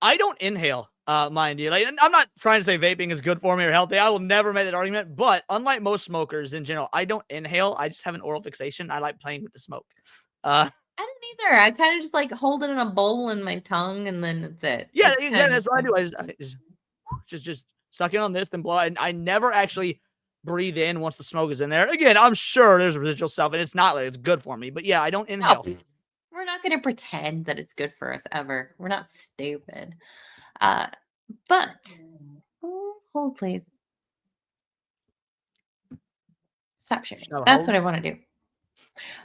I don't inhale, mind you. Like, I'm not trying to say vaping is good for me or healthy. I will never make that argument. But unlike most smokers in general, I don't inhale. I just have an oral fixation. I like playing with the smoke. I don't either. I kind of just like hold it in a bowl in my tongue, and then that's it. Yeah, that's what I do. I just suck in on this, then blow it. And I never actually breathe in once the smoke is in there. Again, I'm sure there's residual stuff, and it's not like it's good for me. But yeah, I don't inhale. No, we're not going to pretend that it's good for us ever. We're not stupid. But hold, please. Stop sharing. That's what I want to do.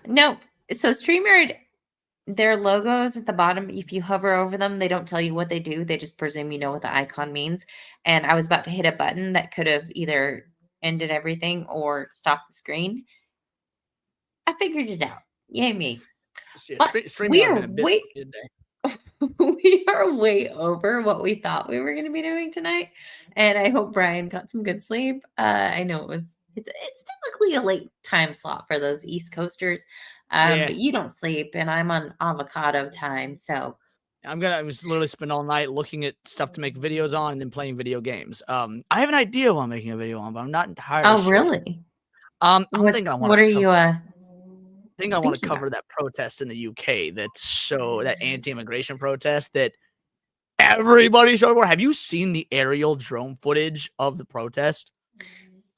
No, so StreamYard, their logos at the bottom, if you hover over them, they don't tell you what they do. They just presume you know what the icon means. And I was about to hit a button that could have either ended everything or stopped the screen. I figured it out. Yay me. Yeah, we are way over what we thought we were going to be doing tonight. And I hope Brian got some good sleep. I know it's typically a late time slot for those East Coasters. But you don't sleep, and I'm on avocado time, so I was literally spend all night looking at stuff to make videos on and then playing video games. I have an idea what I'm making a video on, but I'm not entirely sure. Really? I'm thinking I want what are you I think I want to cover that protest in the UK that anti-immigration protest that everybody showed for. Have you seen the aerial drone footage of the protest?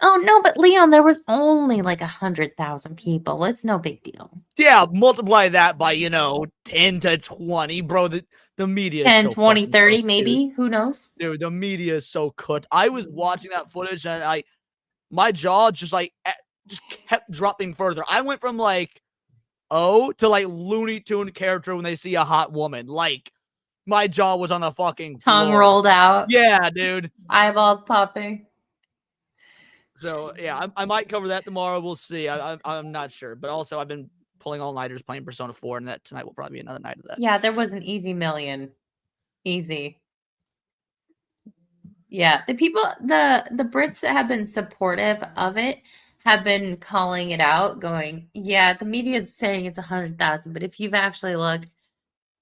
Oh no, but Leon, there was only like 100,000 people. It's no big deal. Yeah, multiply that by 10 to 20, bro. The media 10, is so 20, 30, cooked, maybe. dude. Who knows? Dude, the media is so cooked. I was watching that footage and my jaw just kept dropping further. I went from like to like Looney Tune character when they see a hot woman. Like my jaw was on the fucking Tongue floor. rolled out. Yeah, dude. Eyeballs popping. So yeah, I might cover that tomorrow. We'll see. I'm not sure, but also I've been pulling all nighters playing Persona 4, and that tonight will probably be another night of that. Yeah, there was an easy million. Easy. Yeah, the people, the Brits that have been supportive of it have been calling it out, going, yeah, the media is saying it's 100,000, but if you've actually looked,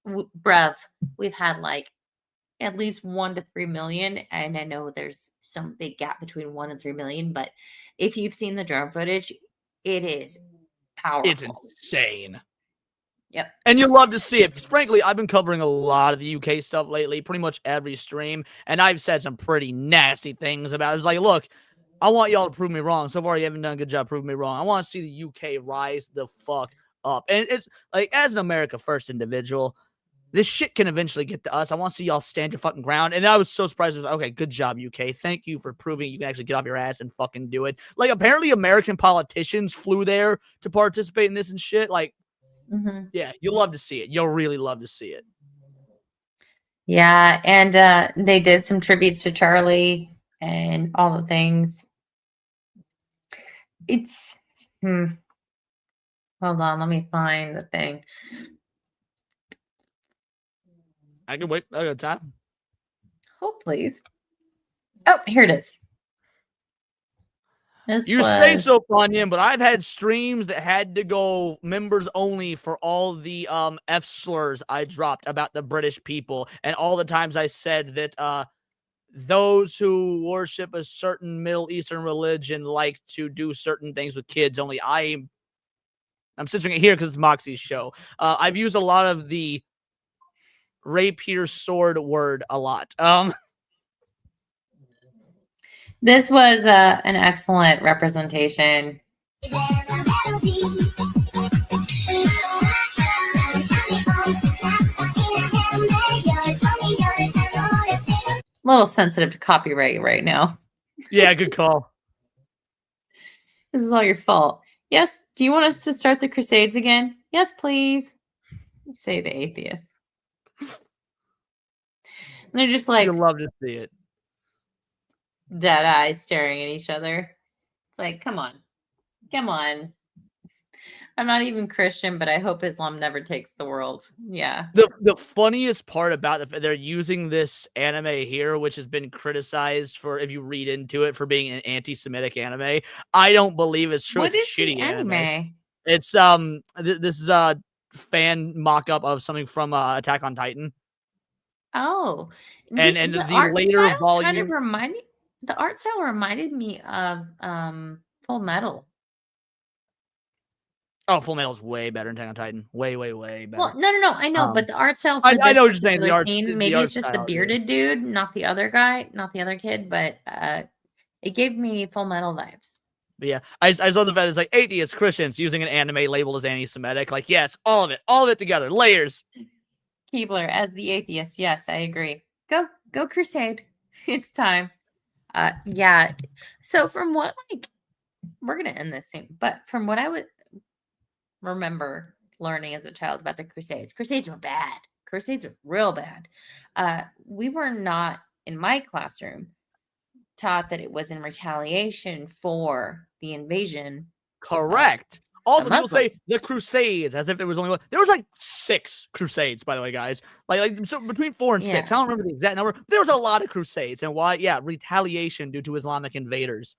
bruv, we've had like at least 1 to 3 million, and I know there's some big gap between 1 and 3 million, but if you've seen the drone footage, it is powerful. It's insane. Yep. And you love to see it because, frankly, I've been covering a lot of the UK stuff lately, pretty much every stream, and I've said some pretty nasty things about it. It's like, look, I want y'all to prove me wrong. So far, you haven't done a good job proving me wrong. I want to see the UK rise the fuck up. And it's like, as an America First individual, this shit can eventually get to us. I want to see y'all stand your fucking ground. And I was so surprised. I was like, okay, good job, UK. Thank you for proving you can actually get off your ass and fucking do it. Like, apparently American politicians flew there to participate in this and shit. Like, yeah, you'll love to see it. You'll really love to see it. Yeah, and they did some tributes to Charlie and all the things. It's hold on, let me find the thing. I can wait. I got time. Hold, please. Oh, here it is. You say so, Funyun, but I've had streams that had to go members only for all the F slurs I dropped about the British people, and all the times I said that those who worship a certain Middle Eastern religion like to do certain things with kids. Only I'm censoring it here because it's Moxie's show. I've used a lot of the rapier sword word a lot. This was an excellent representation. A little sensitive to copyright right now. Yeah, good call. This is all your fault. Yes. Do you want us to start the Crusades again? Yes, please. Say the atheists. And they're just like, you love to see it. Dead eyes staring at each other. It's like, come on. Come on. I'm not even Christian, but I hope Islam never takes the world. Yeah. The funniest part about it, they're using this anime here, which has been criticized for, if you read into it, for being an anti-Semitic anime. I don't believe it's true. What it's is shitty the anime? It's this is a fan mock-up of something from Attack on Titan. Oh. And the art later style volume kind of the art style reminded me of Full Metal. Oh, Full Metal is way better than Attack on Titan. Way, way, way better. Well, no, I know, but the art style for I this know what you're saying. particular scene, maybe art it's just the style, bearded dude, not the other guy, not the other kid, but it gave me Full Metal vibes. But yeah, I saw the fact it's like atheists, Christians using an anime labeled as anti-Semitic. Like, yes, all of it together, layers. Keebler as the atheist. Yes, I agree. Go Crusade. It's time. Yeah. So from what, like, we're gonna end this soon, but from what I would remember learning as a child about the Crusades were bad. Crusades are real bad. We were not, in my classroom, taught that it was in retaliation for the invasion. Correct. Also, people say the Crusades as if there was only one. There was like 6 Crusades, by the way, guys. Like so between 4 and 6. I don't remember the exact number. There was a lot of Crusades, and why? Yeah, retaliation due to Islamic invaders.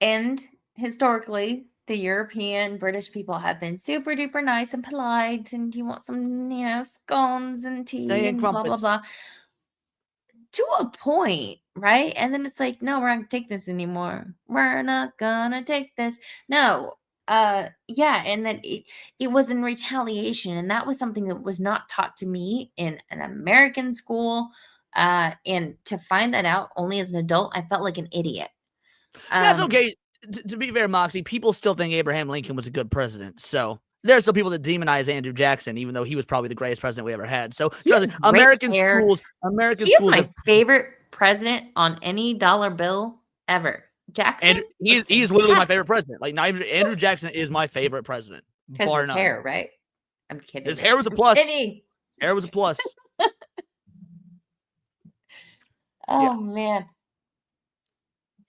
And historically, the European British people have been super duper nice and polite, and you want some, scones and tea and blah blah blah. To a point, right? And then it's like, no, we're not gonna take this anymore. We're not gonna take this. No. Yeah, and then it was in retaliation, and that was something that was not taught to me in an American school. And to find that out only as an adult, I felt like an idiot. That's okay. To be fair, Moxie, people still think Abraham Lincoln was a good president. So there's some people that demonize Andrew Jackson, even though he was probably the greatest president we ever had. So American schools, he is my favorite president on any dollar bill ever. Jackson, and he's literally my favorite president. Like, not even Andrew Jackson is my favorite president, bar none. Hair, right? I'm kidding. His hair was a plus. Hair was a plus. Oh man.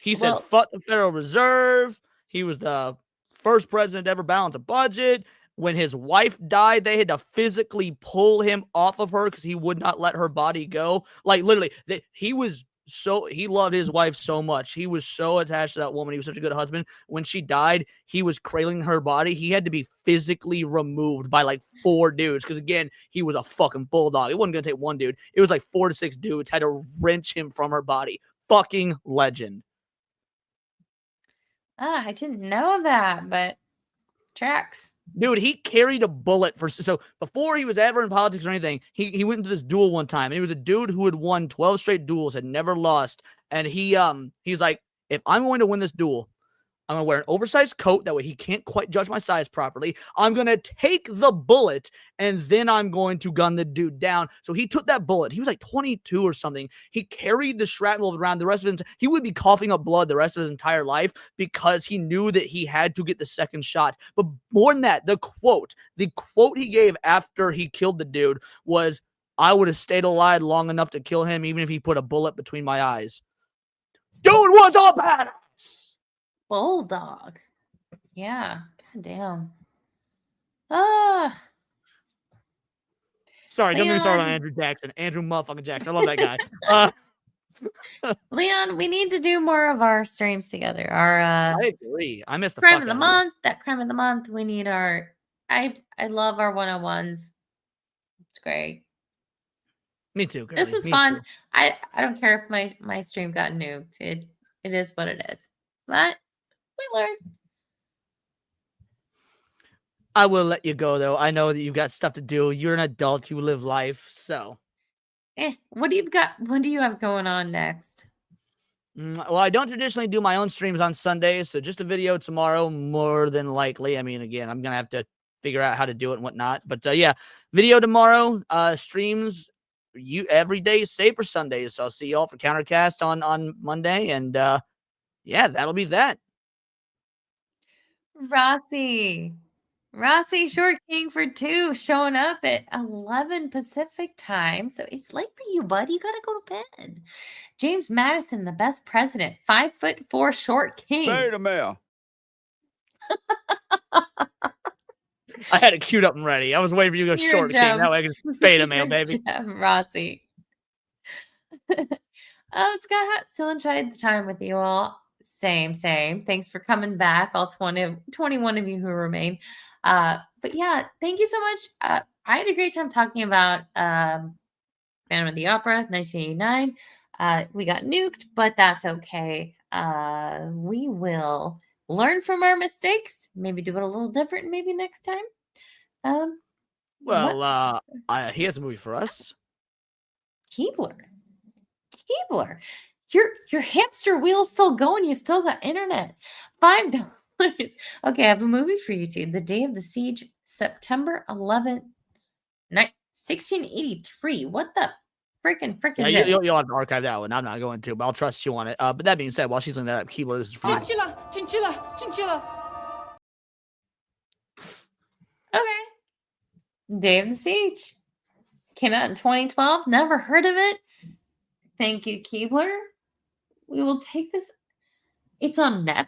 He said, Well- fuck the Federal Reserve. He was the first president to ever balance a budget. When his wife died, they had to physically pull him off of her because he would not let her body go. Like, literally, he loved his wife so much. He was so attached to that woman. He was such a good husband. When she died, he was cradling her body. He had to be physically removed by like 4 dudes because, again, he was a fucking bulldog. It wasn't going to take one dude. It was like 4 to 6 dudes had to wrench him from her body. Fucking legend. I didn't know that, but tracks. Dude, he carried a bullet so before he was ever in politics or anything, he went into this duel one time, and he was a dude who had won 12 straight duels, had never lost. And he's like, if I'm going to win this duel, I'm going to wear an oversized coat. That way he can't quite judge my size properly. I'm going to take the bullet, and then I'm going to gun the dude down. So he took that bullet. He was like 22 or something. He carried the shrapnel around the rest of his. He would be coughing up blood the rest of his entire life because he knew that he had to get the second shot. But more than that, the quote he gave after he killed the dude was, I would have stayed alive long enough to kill him even if he put a bullet between my eyes. Dude was a badass. Bulldog. Yeah. God damn. Ah. Sorry, don't get me started on Leon. Andrew Jackson. Andrew motherfucking Jackson. I love that guy. Leon, we need to do more of our streams together. Our I agree. I missed the crime fuck of the out month. That crime of the month. We need our. I love our 101s. It's great. Me too. This girly, is me fun. too. I don't care if my stream got nuked. It is what it is. But we learn. I will let you go though. I know that you've got stuff to do. You're an adult. You live life. So, What do you got? What do you have going on next? well, I don't traditionally do my own streams on Sundays, so just a video tomorrow, more than likely. I mean, again, I'm gonna have to figure out how to do it and whatnot. But yeah, video tomorrow. Streams every day, save for Sundays. So I'll see y'all for Countercast on Monday, and yeah, that'll be that. Rossi, Short King for 2, showing up at 11 Pacific time. So it's late for you, bud. You gotta go to bed. James Madison, the best president, 5'4" Short King. Beta male. I had it queued up and ready. I was waiting for you to go You're Short King. That way I can beta mail, You're baby. Rossi. Scott Hat, still enjoyed the time with you all. Same. Thanks for coming back, all 21 of you who remain. But yeah, thank you so much. I had a great time talking about Phantom of the Opera, 1989. We got nuked, but that's okay. We will learn from our mistakes, maybe do it a little different, maybe next time. Well, he has a movie for us. Keebler, your hamster wheel's still going. You still got internet. $5. Okay, I have a movie for you two. The Day of the Siege, September 11th, 1683. What the freaking frick is this? You'll have to archive that one. I'm not going to, but I'll trust you on it. But that being said, while she's looking that up, Keebler, this is for you. Chinchilla. Okay. Day of the Siege. Came out in 2012. Never heard of it. Thank you, Keebler. We will take this. It's on Netflix?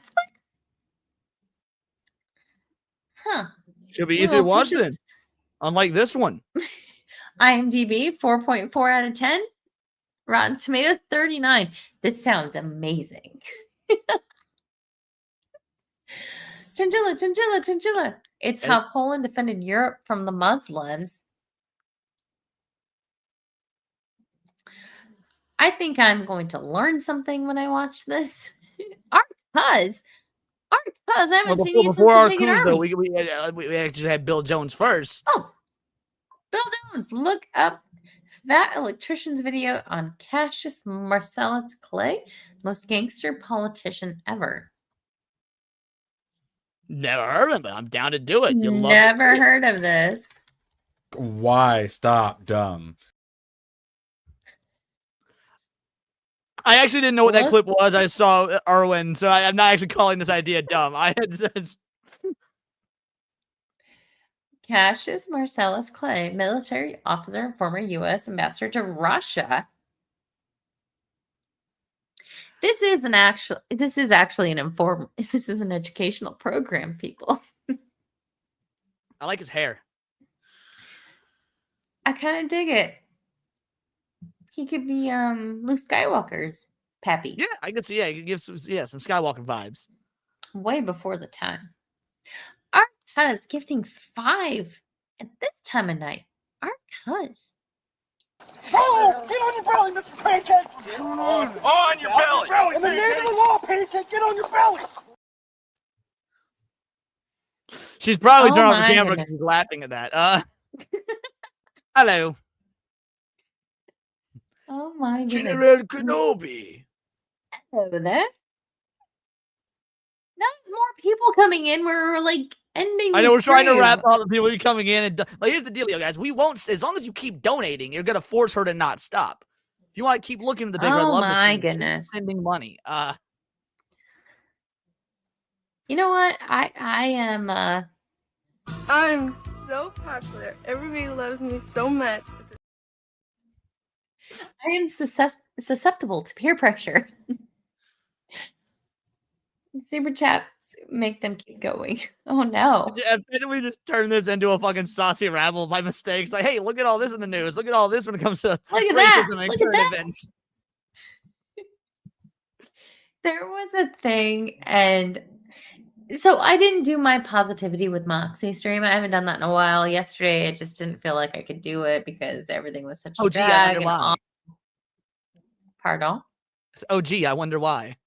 Huh. Should be easy to watch then. Unlike this one. IMDb 4.4 out of 10. Rotten Tomatoes 39. This sounds amazing. Chinchilla. It's how Poland defended Europe from the Muslims. I think I'm going to learn something when I watch this. Our cuz, I haven't seen you since the Big Army. Though, we actually had Bill Jones first. Oh, Bill Jones. Look up that electrician's video on Cassius Marcellus Clay, most gangster politician ever. Never heard of it, but I'm down to do it. Never heard of this. Why? Stop, dumb. I actually didn't know what that clip was. I saw Erwin, so I'm not actually calling this idea dumb. I had said Cassius Marcellus Clay, military officer and former U.S. ambassador to Russia. This is actually an this is an educational program, people. I like his hair. I kind of dig it. He could be Luke Skywalker's pappy. Yeah, I could see. Yeah, he could give some Skywalker vibes. Way before the time. Our cuz gifting 5 at this time of night. Our cuz. Oh, get on your belly, Mr. Pancake! On your belly! In the name of the law, Pancake, get on your belly! She's probably Oh turned off my the camera because goodness. she's laughing at that. Hello. Oh my goodness. General Kenobi. Over there. Now there's more people coming in. We're like ending. I know the we're trying to stream. wrap all the people who are coming in, and like here's the deal, guys. We won't, as long as you keep donating, you're gonna force her to not stop. If you want to keep looking at the big red Oh love my machine, keep goodness. sending money. You know what? I am I'm so popular. Everybody loves me so much. I am susceptible to peer pressure. Super chats make them keep going. Oh no. Didn't we just turn this into a fucking saucy rabble by mistake? It's like, hey, look at all this in the news. Look at all this when it comes to Look at that. racism and Look at current that. events. There was a thing, and so I didn't do my positivity with Moxie stream. I haven't done that in a while. Yesterday, I just didn't feel like I could do it because everything was such a Oh, gee, I drag. wonder And why. Pardon? Oh, gee, I wonder why.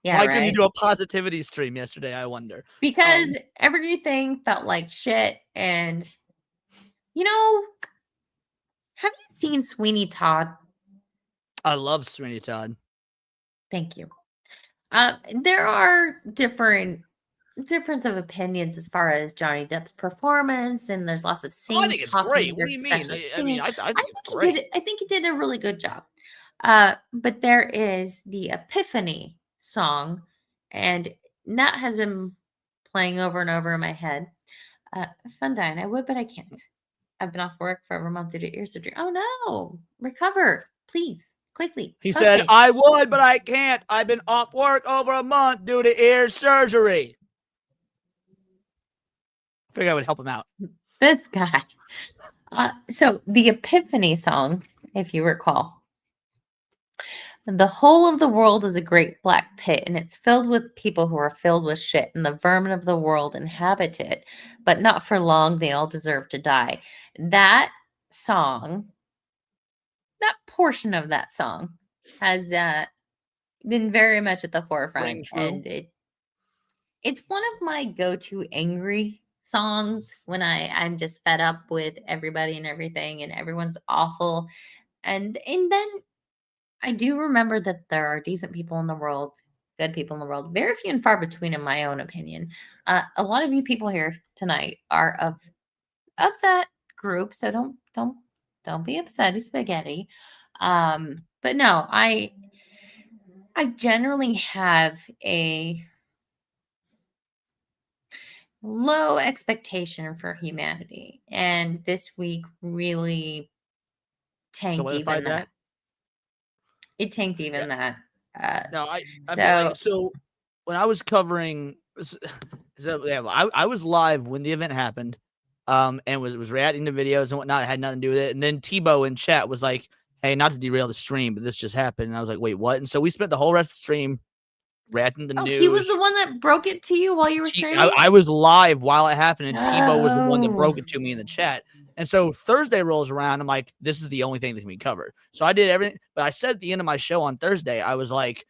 Yeah, Why right. couldn't you do a positivity stream yesterday? I wonder. Because everything felt like shit, and you know, have you seen Sweeney Todd? I love Sweeney Todd. Thank you. There are difference of opinions as far as Johnny Depp's performance, and there's lots of singing. I think it's talking, great. What do there's you mean? sections of I singing. mean, I think it's he great. did. I think he did a really good job. But there is the Epiphany song, and that has been playing over and over in my head. Fundine, I would, but I can't. I've been off work for over a month due to ear surgery. Oh no! Recover, please, quickly. He Post said, it. I would, but I can't. I've been off work over a month due to ear surgery. I figured I would help him out. This guy. So the Epiphany song, if you recall, the whole of the world is a great black pit, and it's filled with people who are filled with shit, and the vermin of the world inhabit it, but not for long. They all deserve to die. That song, that portion of that song, has been very much at the forefront, Ring true. and it's one of my go-to angry songs when I'm just fed up with everybody and everything, and everyone's awful. And then I do remember that there are decent people in the world, good people in the world, very few and far between, in my own opinion. A lot of you people here tonight are of that group, so don't be upset, spaghetti. But no, I generally have a low expectation for humanity, and this week really tanked Solidified even that. It tanked even that. No, I so mean, like, so when I was covering, I was live when the event happened, and was reacting to videos and whatnot. It had nothing to do with it. And then Tebow in chat was like, "Hey, not to derail the stream, but this just happened." And I was like, "Wait, what?" And so we spent the whole rest of the stream reacting to the news. He was the one that broke it to you while you were streaming? I was live while it happened, and Tebow was the one that broke it to me in the chat. And so Thursday rolls around. I'm like, this is the only thing that can be covered. So I did everything. But I said at the end of my show on Thursday, I was like,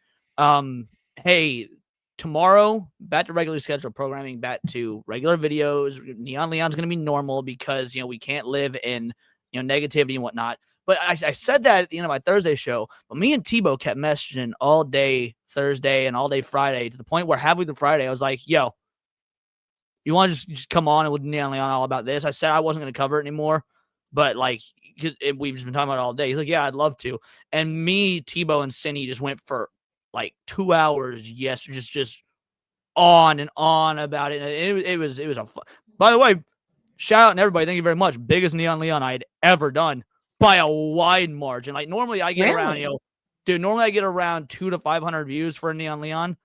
hey, tomorrow, back to regularly scheduled programming, back to regular videos. Neon Leon's going to be normal because, we can't live in, negativity and whatnot. But I said that at the end of my Thursday show. But me and Tebow kept messaging all day Thursday and all day Friday to the point where halfway through Friday, I was like, yo, you want to just come on and we'll Neon Leon all about this? I said I wasn't going to cover it anymore, but because we've just been talking about it all day. He's like, yeah, I'd love to. And me, Tebow, and Cindy just went for 2 hours. Yes, just on and on about it. And it was a fun. By the way, shout out to everybody. Thank you very much. Biggest Neon Leon I had ever done by a wide margin. Like normally I get around, normally I get around 200 to 500 views for a Neon Leon.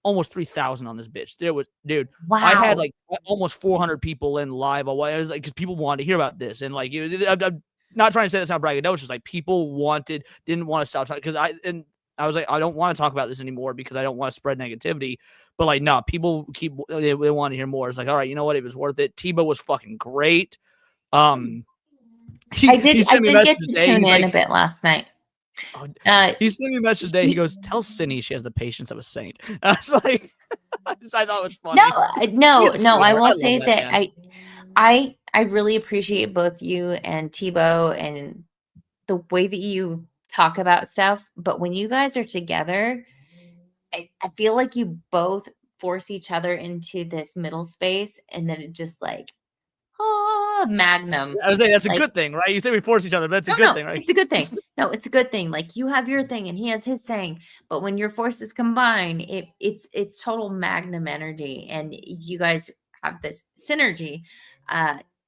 Almost 3,000 on this bitch. There was, dude. Wow. I had like almost 400 people in live. I was like, because people wanted to hear about this, and like, I'm not trying to say that's not braggadocious. Like, people didn't want to stop talking because I was like, I don't want to talk about this anymore because I don't want to spread negativity. But like, no, people they want to hear more. It's like, all right, you know what? It was worth it. Tebow was fucking great. I did get to tune in a bit last night. He sent me a message today. He goes, "Tell Cindy she has the patience of a saint." I was like, I thought it was funny. No. I will say that I really appreciate both you and Tebow and the way that you talk about stuff. But when you guys are together, I feel like you both force each other into this middle space, and then it just like, magnum. I was saying that's a good thing, right? You say we force each other, but that's a good thing, right? It's a good thing. No, it's a good thing. Like, you have your thing and he has his thing, but when your forces combine, it's total magnum energy, and you guys have this synergy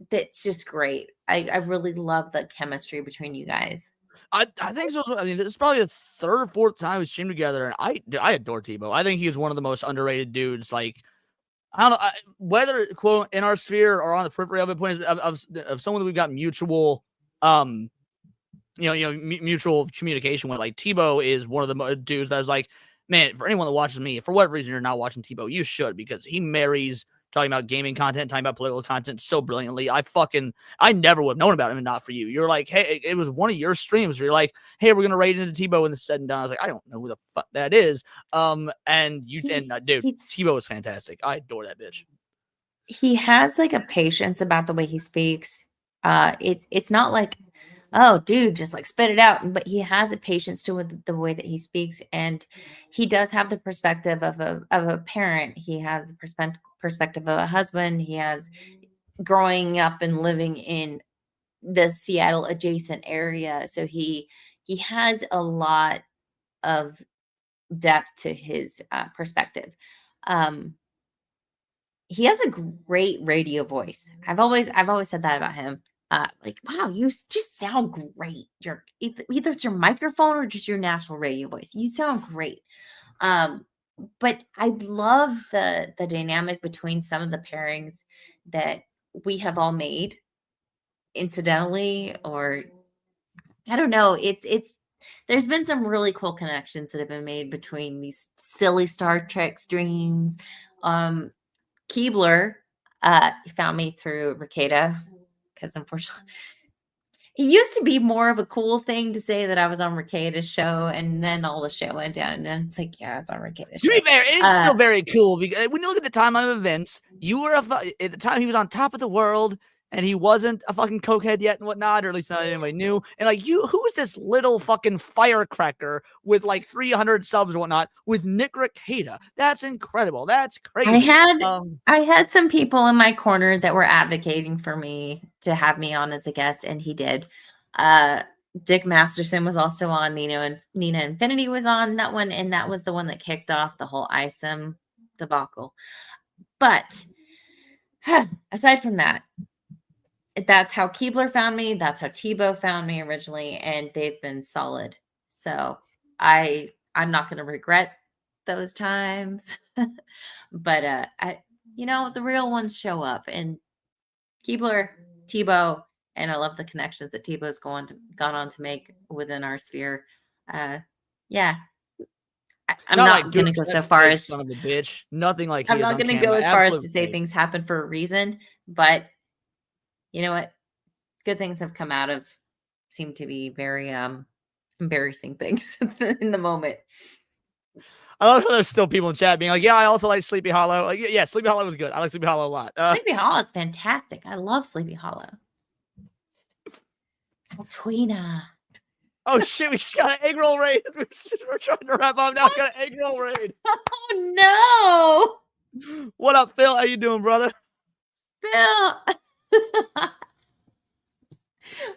that's just great. I really love the chemistry between you guys. I think so. I mean, it's probably the third or fourth time we streamed together, and I adore Tebow. I think he is one of the most underrated dudes. Like, I don't know whether quote in our sphere or on the periphery of it, points of someone that we've got mutual, mutual communication with. Like, Tebow is one of the dudes that was like, man, for anyone that watches me, for whatever reason you're not watching Tebow, you should, because he marries talking about gaming content, talking about political content so brilliantly. I never would have known about him and not for you. You're like, hey, it was one of your streams where you're like, hey, we're gonna raid into Tebow, and it's said and done. I was like, I don't know who the fuck that is. Dude, Tebow is fantastic. I adore that bitch. He has like a patience about the way he speaks. It's not like, oh, dude, just like spit it out. But he has a patience to the way that he speaks, and he does have the perspective of a parent. He has the perspective of a husband. He has growing up and living in the Seattle adjacent area, so he has a lot of depth to his perspective. He has a great radio voice. I've always said that about him. Like, wow, you just sound great. You're either it's your microphone or just your natural radio voice. You sound great. But I love the dynamic between some of the pairings that we have all made incidentally, or I don't know. It's there's been some really cool connections that have been made between these silly Star Trek streams. Keebler found me through Ricada, because unfortunately it used to be more of a cool thing to say that I was on Ricada's show, and then all the show went down, and then it's like, yeah, I was on Ricada's show. To be fair, it's still very cool because when you look at the timeline of events, you were at the time he was on top of the world, and he wasn't a fucking cokehead yet and whatnot, or at least not anybody knew. And like, who's this little fucking firecracker with like 300 subs or whatnot with Nick Ricada? That's incredible. That's crazy. I had some people in my corner that were advocating for me to have me on as a guest, and he did. Dick Masterson was also on. Nina Infinity was on that one, and that was the one that kicked off the whole ISIM debacle. But aside from that, that's how Keebler found me. That's how Tebow found me originally, and they've been solid. So I'm not going to regret those times. But the real ones show up, and Keebler, Tebow, and I love the connections that Tebow's gone on to make within our sphere. Yeah. I'm not going to go so far as son of a bitch. Nothing like I'm not going to go as far as to say things happen for a reason, but you know what? Good things have come out of seem to be very embarrassing things in the moment. I love how there's still people in chat being like, yeah, I also like Sleepy Hollow. Like, yeah, Sleepy Hollow was good. I like Sleepy Hollow a lot. Sleepy Hollow is fantastic. I love Sleepy Hollow. Tweener. Oh shit, we just got an egg roll raid. We're trying to wrap up now. We got an egg roll raid. Oh no. What up, Phil? How you doing, brother? Phil.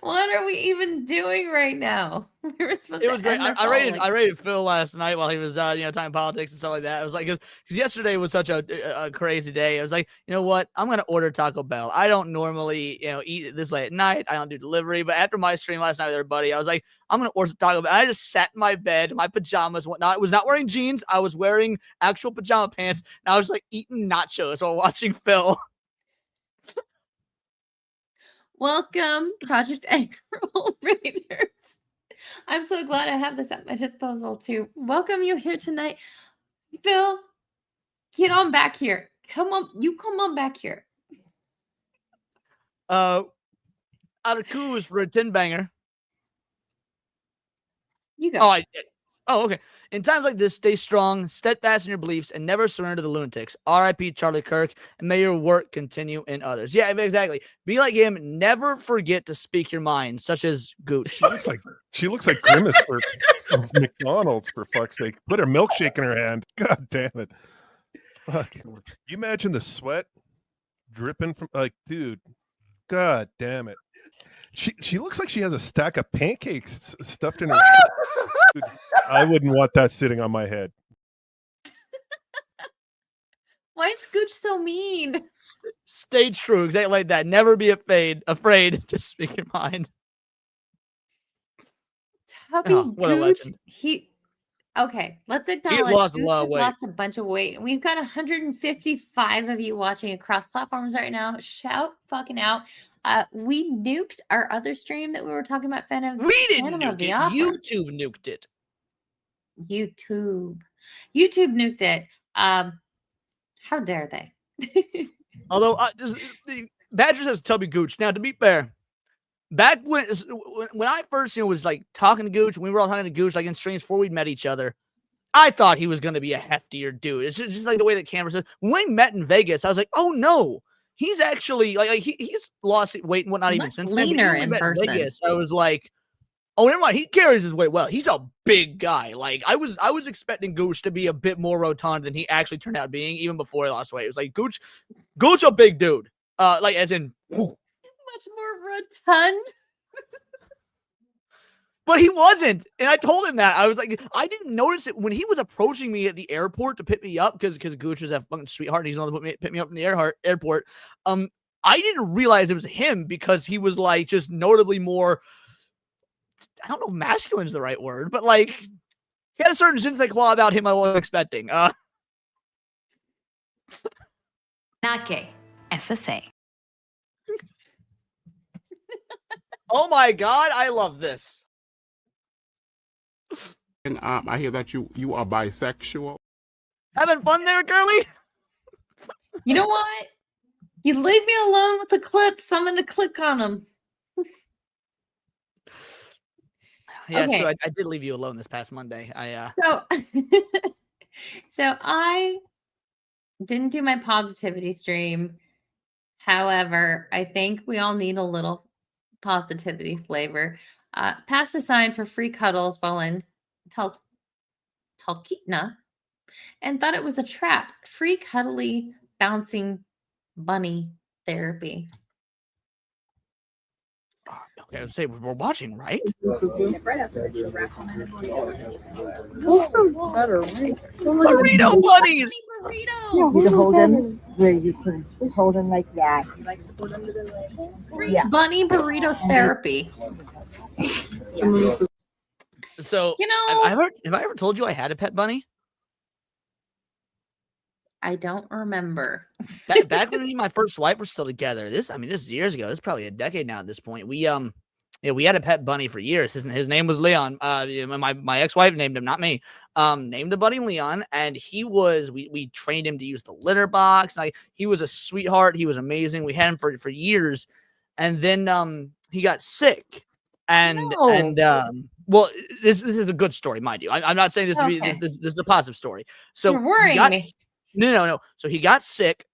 What are we even doing right now? We were supposed It to was great. end I, this I all, rated like- I rated Phil last night while he was talking politics and stuff like that. I was like, because yesterday was such a crazy day. I was like, you know what? I'm gonna order Taco Bell. I don't normally eat this late at night. I don't do delivery. But after my stream last night with everybody, I was like, I'm gonna order some Taco Bell. I just sat in my bed, in my pajamas, whatnot. I was not wearing jeans. I was wearing actual pajama pants, and I was like eating nachos while watching Phil. Welcome, Project Eggroll Raiders. I'm so glad I have this at my disposal to welcome you here tonight. Phil, get on back here. Come on, you come on back here. Out of coups for a 10 banger. You go. Okay. In times like this, stay strong, steadfast in your beliefs, and never surrender to the lunatics. R.I.P. Charlie Kirk, and may your work continue in others. Yeah, exactly. Be like him. Never forget to speak your mind, such as Gooch. She looks like Grimace from McDonald's, for fuck's sake. Put her milkshake in her hand. God damn it. Fuck. You imagine the sweat dripping from, like, dude. God damn it. She looks like she has a stack of pancakes stuffed in her. Dude, I wouldn't want that sitting on my head. Why is Scooch so mean? Stay true, exactly like that. Never be afraid to speak your mind. Tubby what a Gooch, legend. okay, let's acknowledge lost a Gooch lot of has weight. lost a bunch of weight. We've got 155 of you watching across platforms right now. Shout fucking out. We nuked our other stream that we were talking about. We didn't nuke it. YouTube nuked it. YouTube nuked it. How dare they? Although Badger says Tubby Gooch. Now, to be fair, back when I first was like talking to Gooch, we were all talking to Gooch like in streams before we met each other. I thought he was going to be a heftier dude. It's just like the way that camera says. When we met in Vegas, I was like, oh no, he's actually like he's lost weight and whatnot even Much since then. leaner But when we in met person. Vegas, I was like, oh, never mind. He carries his weight well. He's a big guy. Like I was expecting Gooch to be a bit more rotund than he actually turned out being, even before he lost weight. It was like Gooch a big dude. Like as in whew. Much more rotund. But he wasn't. And I told him that. I was like, I didn't notice it when he was approaching me at the airport to pick me up because Gooch was that fucking sweetheart. And he's the one that picked me up from the airport. I didn't realize it was him because he was like just notably more, I don't know if masculine is the right word, but like he had a certain instinct quality about him I wasn't expecting. Not gay. SSA. Oh my God, I love this. And I hear that you are bisexual. Having fun there, girly? You know what? You leave me alone with the clips. I'm going to click on them. Yeah, Okay. so I did leave you alone this past Monday. So I didn't do my positivity stream. However, I think we all need a little positivity flavor. Passed a sign for free cuddles while in Talkeetna and thought it was a trap. Free cuddly bouncing bunny therapy. Okay, I would say we're watching, right? Burrito bunnies! You need to hold them where you can hold them like that. Free bunny burrito therapy. So, you know, have I ever told you I had a pet bunny? I don't remember. Back when me and my first wife were still together. This is years ago. This is probably a decade now at this point. We we had a pet bunny for years. His name was Leon. My ex-wife named him, not me. Named the bunny Leon, and we trained him to use the litter box. He was a sweetheart. He was amazing. We had him for years, and then he got sick, and well, this is a good story, mind you. I'm not saying this to be this is a positive story. So you're worrying me. No. So he got sick.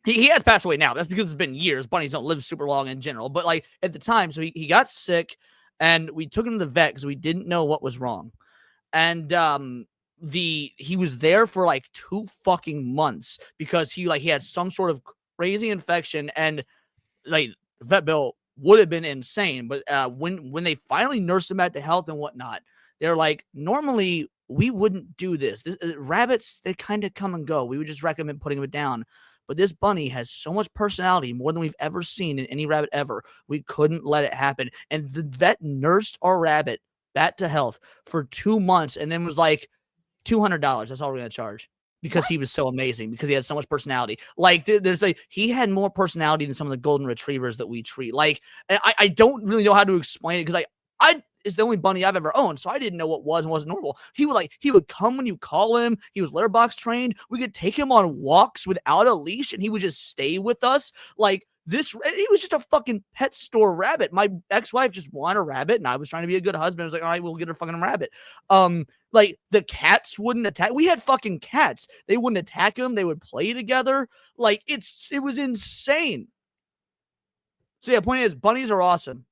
He has passed away now. That's because it's been years. Bunnies don't live super long in general. But like at the time, so he got sick, and we took him to the vet because we didn't know what was wrong. And he was there for like 2 fucking months because he had some sort of crazy infection, and like the vet bill would have been insane. But when they finally nursed him back to health and whatnot, they're like, normally we wouldn't do this. Rabbits, they kind of come and go. We would just recommend putting them down. But this bunny has so much personality, more than we've ever seen in any rabbit ever. We couldn't let it happen. And the vet nursed our rabbit back to health for 2 months and then was like, $200. That's all we're going to charge. Because he was so amazing, because he had so much personality. Like, he had more personality than some of the golden retrievers that we treat. Like, I don't really know how to explain it, because it's the only bunny I've ever owned, so I didn't know what was and wasn't normal. He would come when you call him. He was litter box trained. We could take him on walks without a leash, and he would just stay with us. Like, he was just a fucking pet store rabbit. My ex-wife just wanted a rabbit, and I was trying to be a good husband. I was like, all right, we'll get her fucking rabbit. Like, the cats wouldn't attack. We had fucking cats. They wouldn't attack him. They would play together. Like, it was insane. So yeah, point is, bunnies are awesome.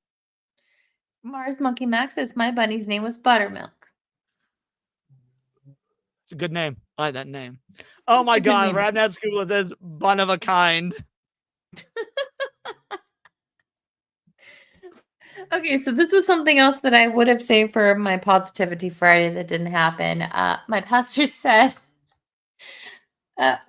Mars Monkey Max says my bunny's name was Buttermilk. It's a good name. I like that name. Oh my God, Rabnat Scuba says one of a kind. Okay, so this was something else that I would have saved for my Positivity Friday that didn't happen. My pastor said,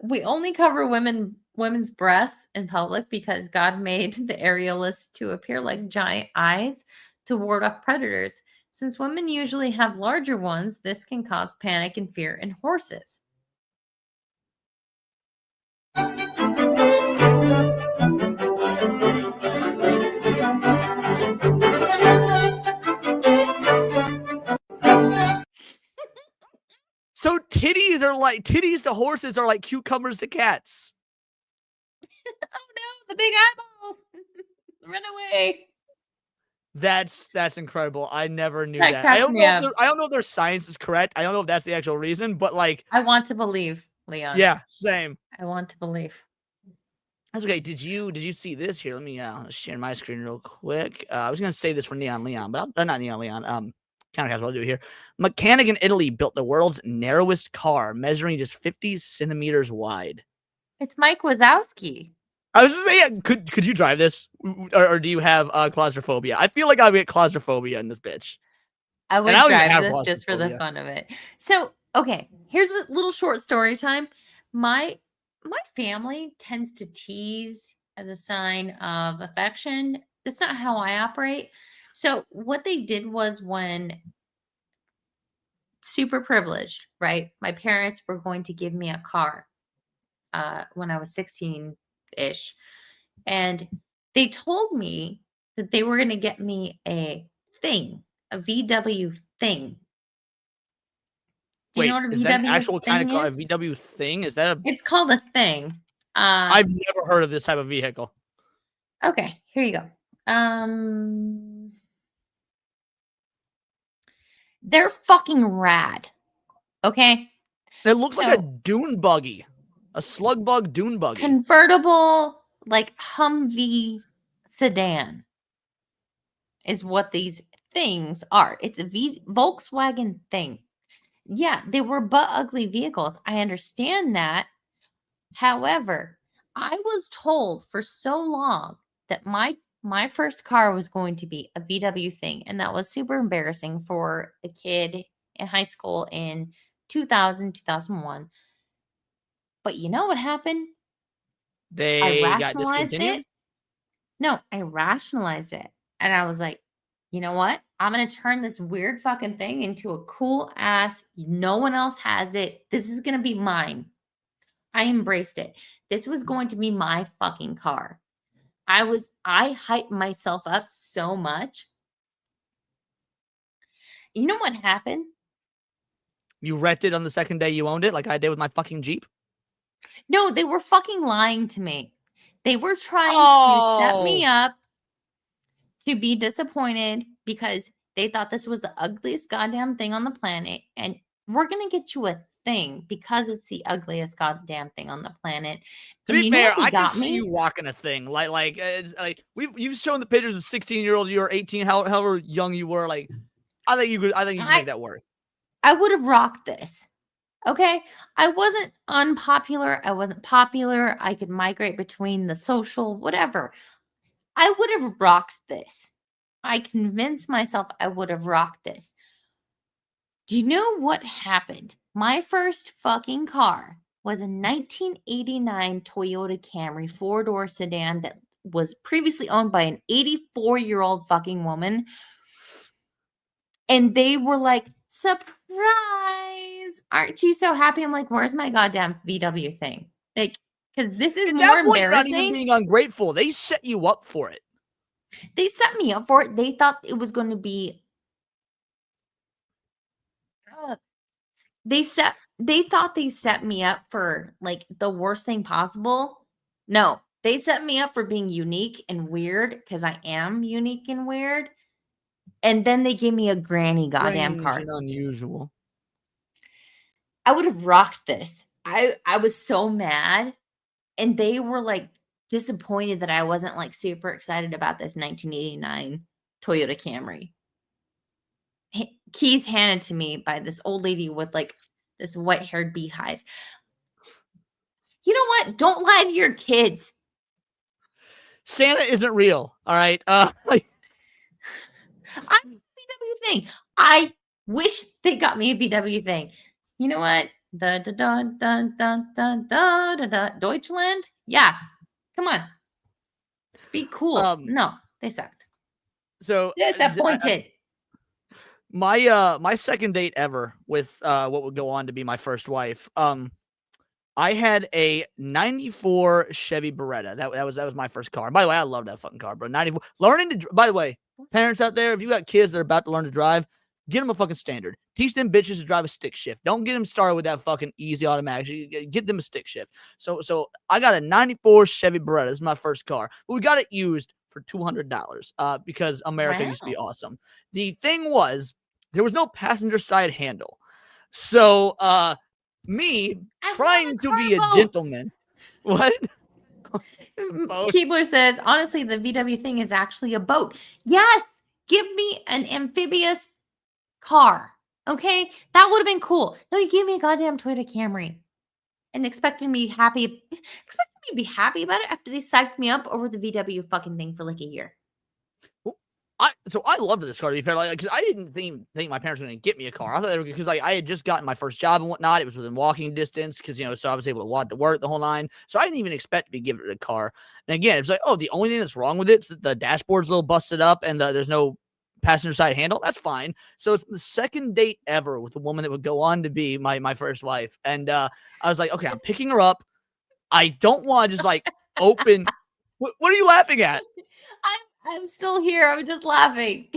we only cover women's breasts in public because God made the areolas to appear like giant eyes to ward off predators. Since women usually have larger ones, this can cause panic and fear in horses. So titties to horses are like cucumbers to cats. Oh no, the big eyeballs. Run away. That's incredible. I never knew That that. cracks me up. I don't know if their science is correct. I don't know if that's the actual reason, but like, I want to believe, Leon. yeah, same. I want to believe. That's okay. Did you see this here? Let me share my screen real quick. I was gonna say this for Neon Leon, but not Neon Leon. Countercast, what I'll do here. Mechanic in Italy built the world's narrowest car, measuring just 50 centimeters wide. It's Mike Wazowski. I was just saying, could you drive this, or do you have claustrophobia? I feel like I would get claustrophobia in this bitch. I would drive this just for the fun of it. So, okay, here's a little short story time. My family tends to tease as a sign of affection. That's not how I operate. So what they did was, when super privileged, right? My parents were going to give me a car when I was 16-ish. And they told me that they were going to get me a VW thing. Do you know what a VW is that an actual thing kind of car? A is? VW thing? Is that a? It's called a thing. I've never heard of this type of vehicle. Okay, here you go. They're fucking rad. Okay. It looks like a dune buggy, a slug bug dune buggy. Convertible, like Humvee sedan is what these things are. It's a Volkswagen thing. Yeah, they were butt ugly vehicles. I understand that. However, I was told for so long that my first car was going to be a VW thing, and that was super embarrassing for a kid in high school in 2001. But you know what happened? They got discontinued? it. No, I rationalized it. And I was like, you know what? I'm going to turn this weird fucking thing into a cool ass. No one else has it. This is going to be mine. I embraced it. This was going to be my fucking car. I hyped myself up so much. You know what happened? You wrecked it on the second day you owned it, like I did with my fucking Jeep? No, they were fucking lying to me. They were trying to set me up to be disappointed because they thought this was the ugliest goddamn thing on the planet. And we're going to get you a thing because it's the ugliest goddamn thing on the planet. To be fair, I can see you rocking a thing. Like you've shown the pictures of 16-year-old, you were 18, however young you were. Like, I think you could make that work. I would have rocked this. Okay. I wasn't unpopular. I wasn't popular. I could migrate between the social, whatever. I would have rocked this. I convinced myself I would have rocked this. Do you know what happened? My first fucking car was a 1989 Toyota Camry 4-door sedan that was previously owned by an 84-year-old fucking woman. And they were like, surprise! Aren't you so happy? I'm like, where's my goddamn VW thing? Like, because this is At more that point, you're not embarrassing. even being ungrateful. They set you up for it. They set me up for it. They thought it was going to be. They thought they set me up for like the worst thing possible. No, they set me up for being unique and weird because I am unique and weird. And then they gave me a granny goddamn Strange car. and unusual. I would have rocked this. I was so mad. And they were like disappointed that I wasn't like super excited about this 1989 Toyota Camry. Keys handed to me by this old lady with like this white-haired beehive. You know what? Don't lie to your kids. Santa isn't real. All right. I'm a VW thing. I wish they got me a VW thing. You know what? Deutschland? Yeah. Come on. Be cool. No, they sucked. So disappointed. My second date ever with what would go on to be my first wife. I had a 94 Chevy Beretta. That was my first car. By the way, I love that fucking car, bro. 94. By the way, parents out there, if you got kids that are about to learn to drive, get them a fucking standard. Teach them bitches to drive a stick shift. Don't get them started with that fucking easy automatic. Get them a stick shift. So I got a 94 Chevy Beretta. This is my first car. But we got it used for $200 because America used to be awesome. The thing was, there was no passenger side handle. So me trying to be a gentleman. What? Keebler says, honestly, the VW thing is actually a boat. Yes, give me an amphibious car. Okay, that would have been cool. No, you gave me a goddamn Toyota Camry and expected me to be happy about it after they psyched me up over the VW fucking thing for like a year. So I loved this car to be fair, like because I didn't think my parents were going to get me a car. I thought they were because like I had just gotten my first job and whatnot. It was within walking distance because so I was able to walk to work the whole nine. So I didn't even expect to be given a car. And again, it's like, oh, the only thing that's wrong with it is that the dashboard's a little busted up and there's no passenger side handle. That's fine. So it's the second date ever with a woman that would go on to be my first wife. And I was like, okay, I'm picking her up. I don't want to just like open. What are you laughing at? I'm still here. I'm just laughing.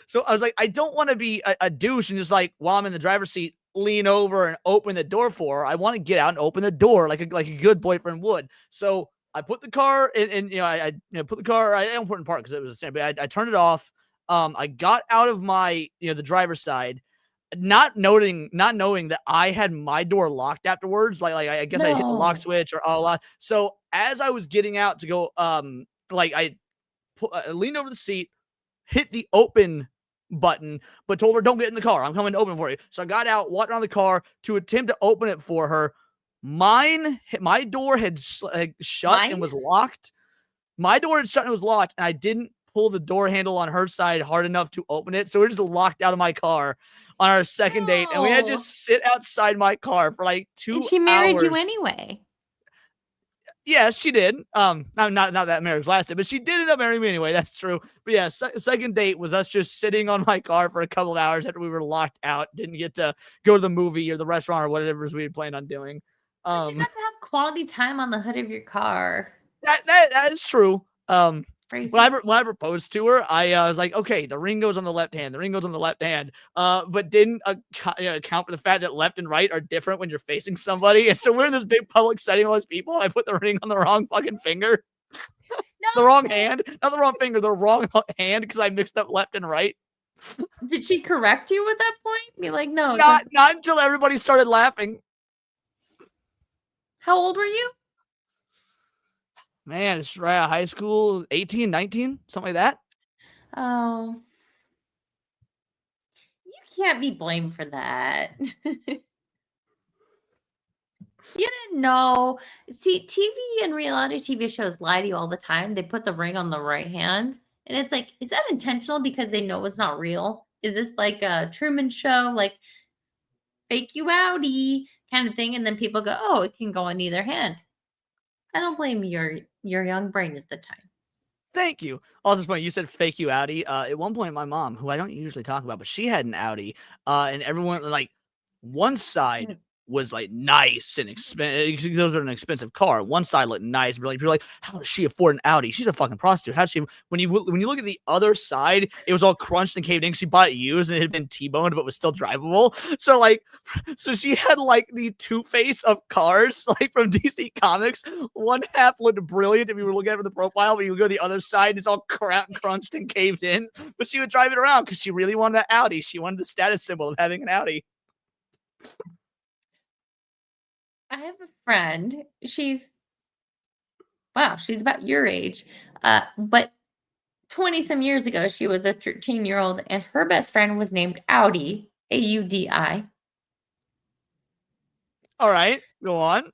So I was like, I don't want to be a douche and just like while I'm in the driver's seat, lean over and open the door for her. I want to get out and open the door like a good boyfriend would. So I put the car in I put the car. I don't put it in park because it was the same. But I turned it off. I got out of my the driver's side, not knowing that I had my door locked afterwards. Like I guess I hit the lock switch or a lot. So as I was getting out to go, I leaned over the seat, hit the open button, but told her, don't get in the car. I'm coming to open for you. So I got out, walked around the car to attempt to open it for her. My door had shut and was locked. My door had shut and was locked, and I didn't pull the door handle on her side hard enough to open it. So we're just locked out of my car on our second date, and we had to sit outside my car for like 2 hours. And she married you anyway. Yeah, she did. Not that marriage lasted, but she did end up marrying me anyway. That's true. But yeah, second date was us just sitting on my car for a couple of hours after we were locked out. Didn't get to go to the movie or the restaurant or whatever we had planned on doing. You got to have quality time on the hood of your car. That is true. When I proposed to her, I was like, okay, the ring goes on the left hand. The ring goes on the left hand. But didn't account for the fact that left and right are different when you're facing somebody. And so we're in this big public setting, all these people. I put the ring on the wrong fucking finger. The wrong hand. Not the wrong finger, the wrong hand because I mixed up left and right. Did she correct you at that point? Be like, no. Not until everybody started laughing. How old were you? Man, it's right out of high school, 18, 19, something like that. Oh. You can't be blamed for that. You didn't know. See, TV and reality TV shows lie to you all the time. They put the ring on the right hand, and it's like, is that intentional because they know it's not real? Is this like a Truman Show, like fake you outie kind of thing? And then people go, oh, it can go on either hand. I don't blame your young brain at the time. Thank you. Also, it's funny, you said fake you outie. At one point, my mom, who I don't usually talk about, but she had an Audi, and everyone, like, one side was like nice and expensive. Those are an expensive car. One side looked nice, but like people were like, how does she afford an Audi? She's a fucking prostitute. How does she? When you look at the other side, it was all crunched and caved in. She bought it used and it had been T-boned, but was still drivable. So like, so she had like the Two-Face of cars, like from DC Comics. One half looked brilliant if you were looking at it from the profile, but you go to the other side, it's all crunched and caved in. But she would drive it around because she really wanted that Audi. She wanted the status symbol of having an Audi. I have a friend. She's about your age. But 20 some years ago, she was a 13-year-old, and her best friend was named Audi, Audi. All right, go on.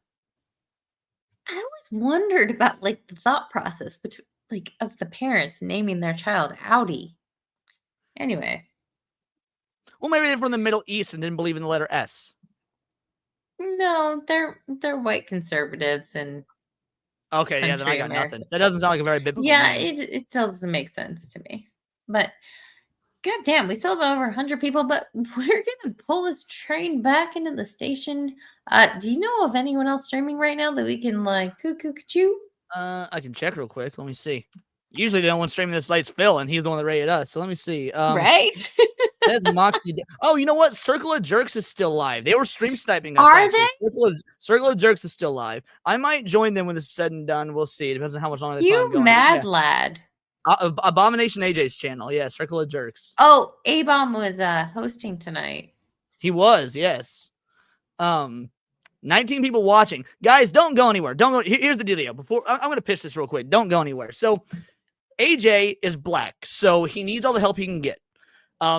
I always wondered about like the thought process between like of the parents naming their child Audi. Anyway. Well, maybe they're from the Middle East and didn't believe in the letter S. No, they're white conservatives and okay, yeah, then I got nothing. That doesn't sound like a very biblical name. it still doesn't make sense to me. But god damn, we still have over 100 people, but we're gonna pull this train back into the station. Do you know of anyone else streaming right now that we can like cuckoo-choo? I can check real quick. Let me see. Usually the only one streaming this light's Phil, and he's the one that rated us. So let me see. Right? That's MOXIEDAME. Oh, you know what? Circle of Jerks is still live. They were stream sniping us. Are they? Circle of Jerks is still live. I might join them when this is said and done. We'll see. It depends on how much longer they plan on going. Mad lad. Abomination AJ's channel. Yeah, Circle of Jerks. Oh, A-Bomb was hosting tonight. He was, yes. 19 people watching. Guys, don't go anywhere. Don't go. Here's the deal. Before I'm going to pitch this real quick. Don't go anywhere. So AJ is black, so he needs all the help he can get.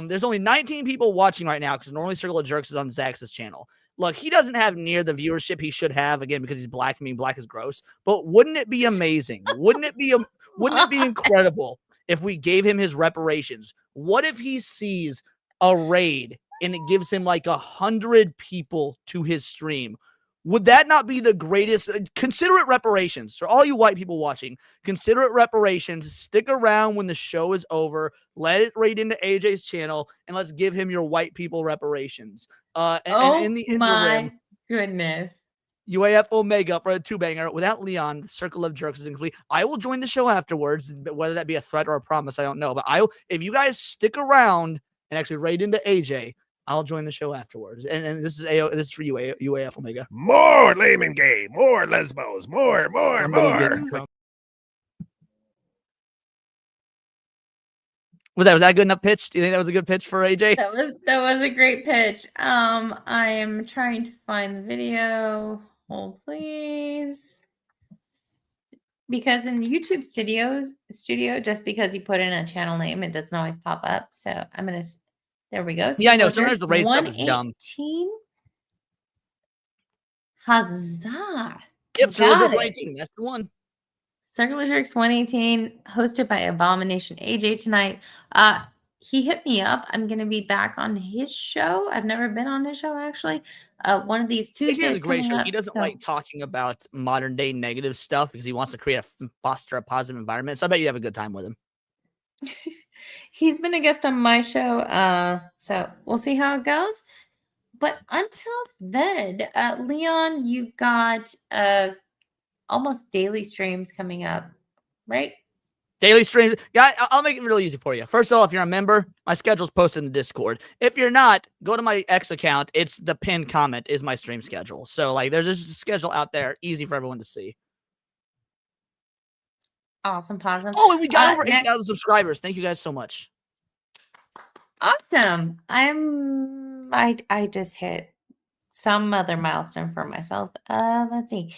There's only 19 people watching right now because normally Circle of Jerks is on Zax's channel. Look, he doesn't have near the viewership he should have, again, because he's black. I mean, black is gross. But wouldn't it be amazing? Wouldn't it be incredible if we gave him his reparations? What if he sees a raid and it gives him like 100 people to his stream? Would that not be the greatest? Consider it reparations. For all you white people watching, consider it reparations. Stick around when the show is over. Let it raid into AJ's channel, and let's give him your white people reparations. And in the interim, goodness. UAF Omega for a 2-banger. Without Leon, the Circle of Jerks is incomplete. I will join the show afterwards, whether that be a threat or a promise, I don't know. But if you guys stick around and actually raid into AJ, I'll join the show afterwards. And this is for UAF Omega. More lame and gay, more lesbos, more. Was that a good enough pitch? Do you think that was a good pitch for AJ? That was a great pitch. I am trying to find the video. Hold please. Because in YouTube studio, just because you put in a channel name, it doesn't always pop up. So I'm gonna. There we go. Yeah, I know. Sometimes the raid stuff is dumb. 118. Huzzah! Yep, Circle Jerks 118. That's the one. Circle Jerks 118, hosted by Abomination AJ tonight. He hit me up. I'm going to be back on his show. I've never been on his show, actually. One of these Tuesdays. He has a great show. He doesn't like talking about modern day negative stuff because he wants to foster a positive environment. So I bet you have a good time with him. He's been a guest on my show. So we'll see how it goes. But until then, Leon, you've got almost daily streams coming up, right? Daily streams. Guys, I'll make it really easy for you. First of all, if you're a member, my schedule's posted in the Discord. If you're not, go to my X account. It's the pinned comment is my stream schedule. So like there's just a schedule out there, easy for everyone to see. Awesome. Oh, and we got over 8,000 subscribers. Thank you guys so much. Awesome. I just hit some other milestone for myself. Let's see.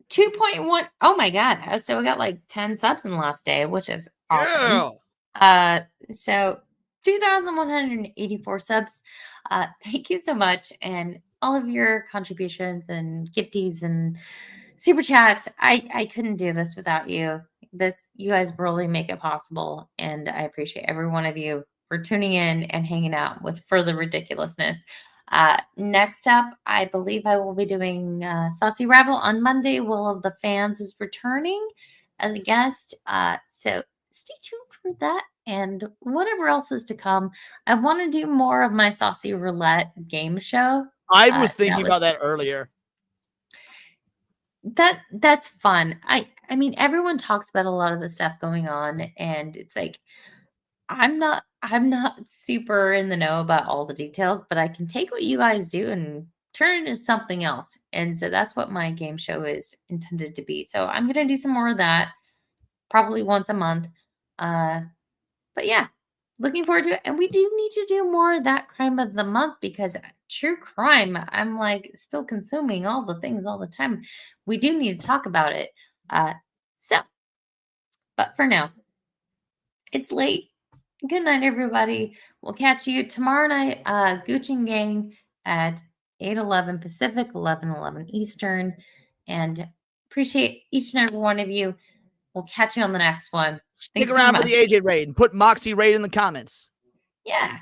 2.1. Oh my god. So we got like 10 subs in the last day, which is awesome. Yeah. So 2,184 subs. Thank you so much. And all of your contributions and gifties and super chats. I couldn't do this without you. You guys really make it possible, and I appreciate every one of you for tuning in and hanging out with further ridiculousness. Next up, I believe I will be doing Saucy Rabble on Monday. Will of the Fans is returning as a guest. So stay tuned for that and whatever else is to come. I want to do more of my Saucy Roulette game show. I was thinking about that earlier. That's fun. I mean, everyone talks about a lot of the stuff going on, and it's like I'm not super in the know about all the details, but I can take what you guys do and turn it into something else. And so that's what my game show is intended to be. So I'm gonna do some more of that, probably once a month. But yeah, looking forward to it. And we do need to do more of that crime of the month, because true crime, I'm like still consuming all the things all the time. We do need to talk about it. But for now, it's late. Good night, everybody. We'll catch you tomorrow night, Gucci Gang at 8:11 Pacific, 11:11 Eastern. And appreciate each and every one of you. We'll catch you on the next one. Stick around for the AJ raid and put Moxie raid in the comments. Yeah.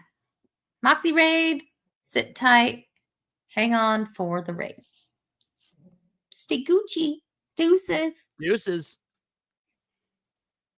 Moxie raid. Sit tight. Hang on for the raid. Stay Gucci. Deuces. Deuces.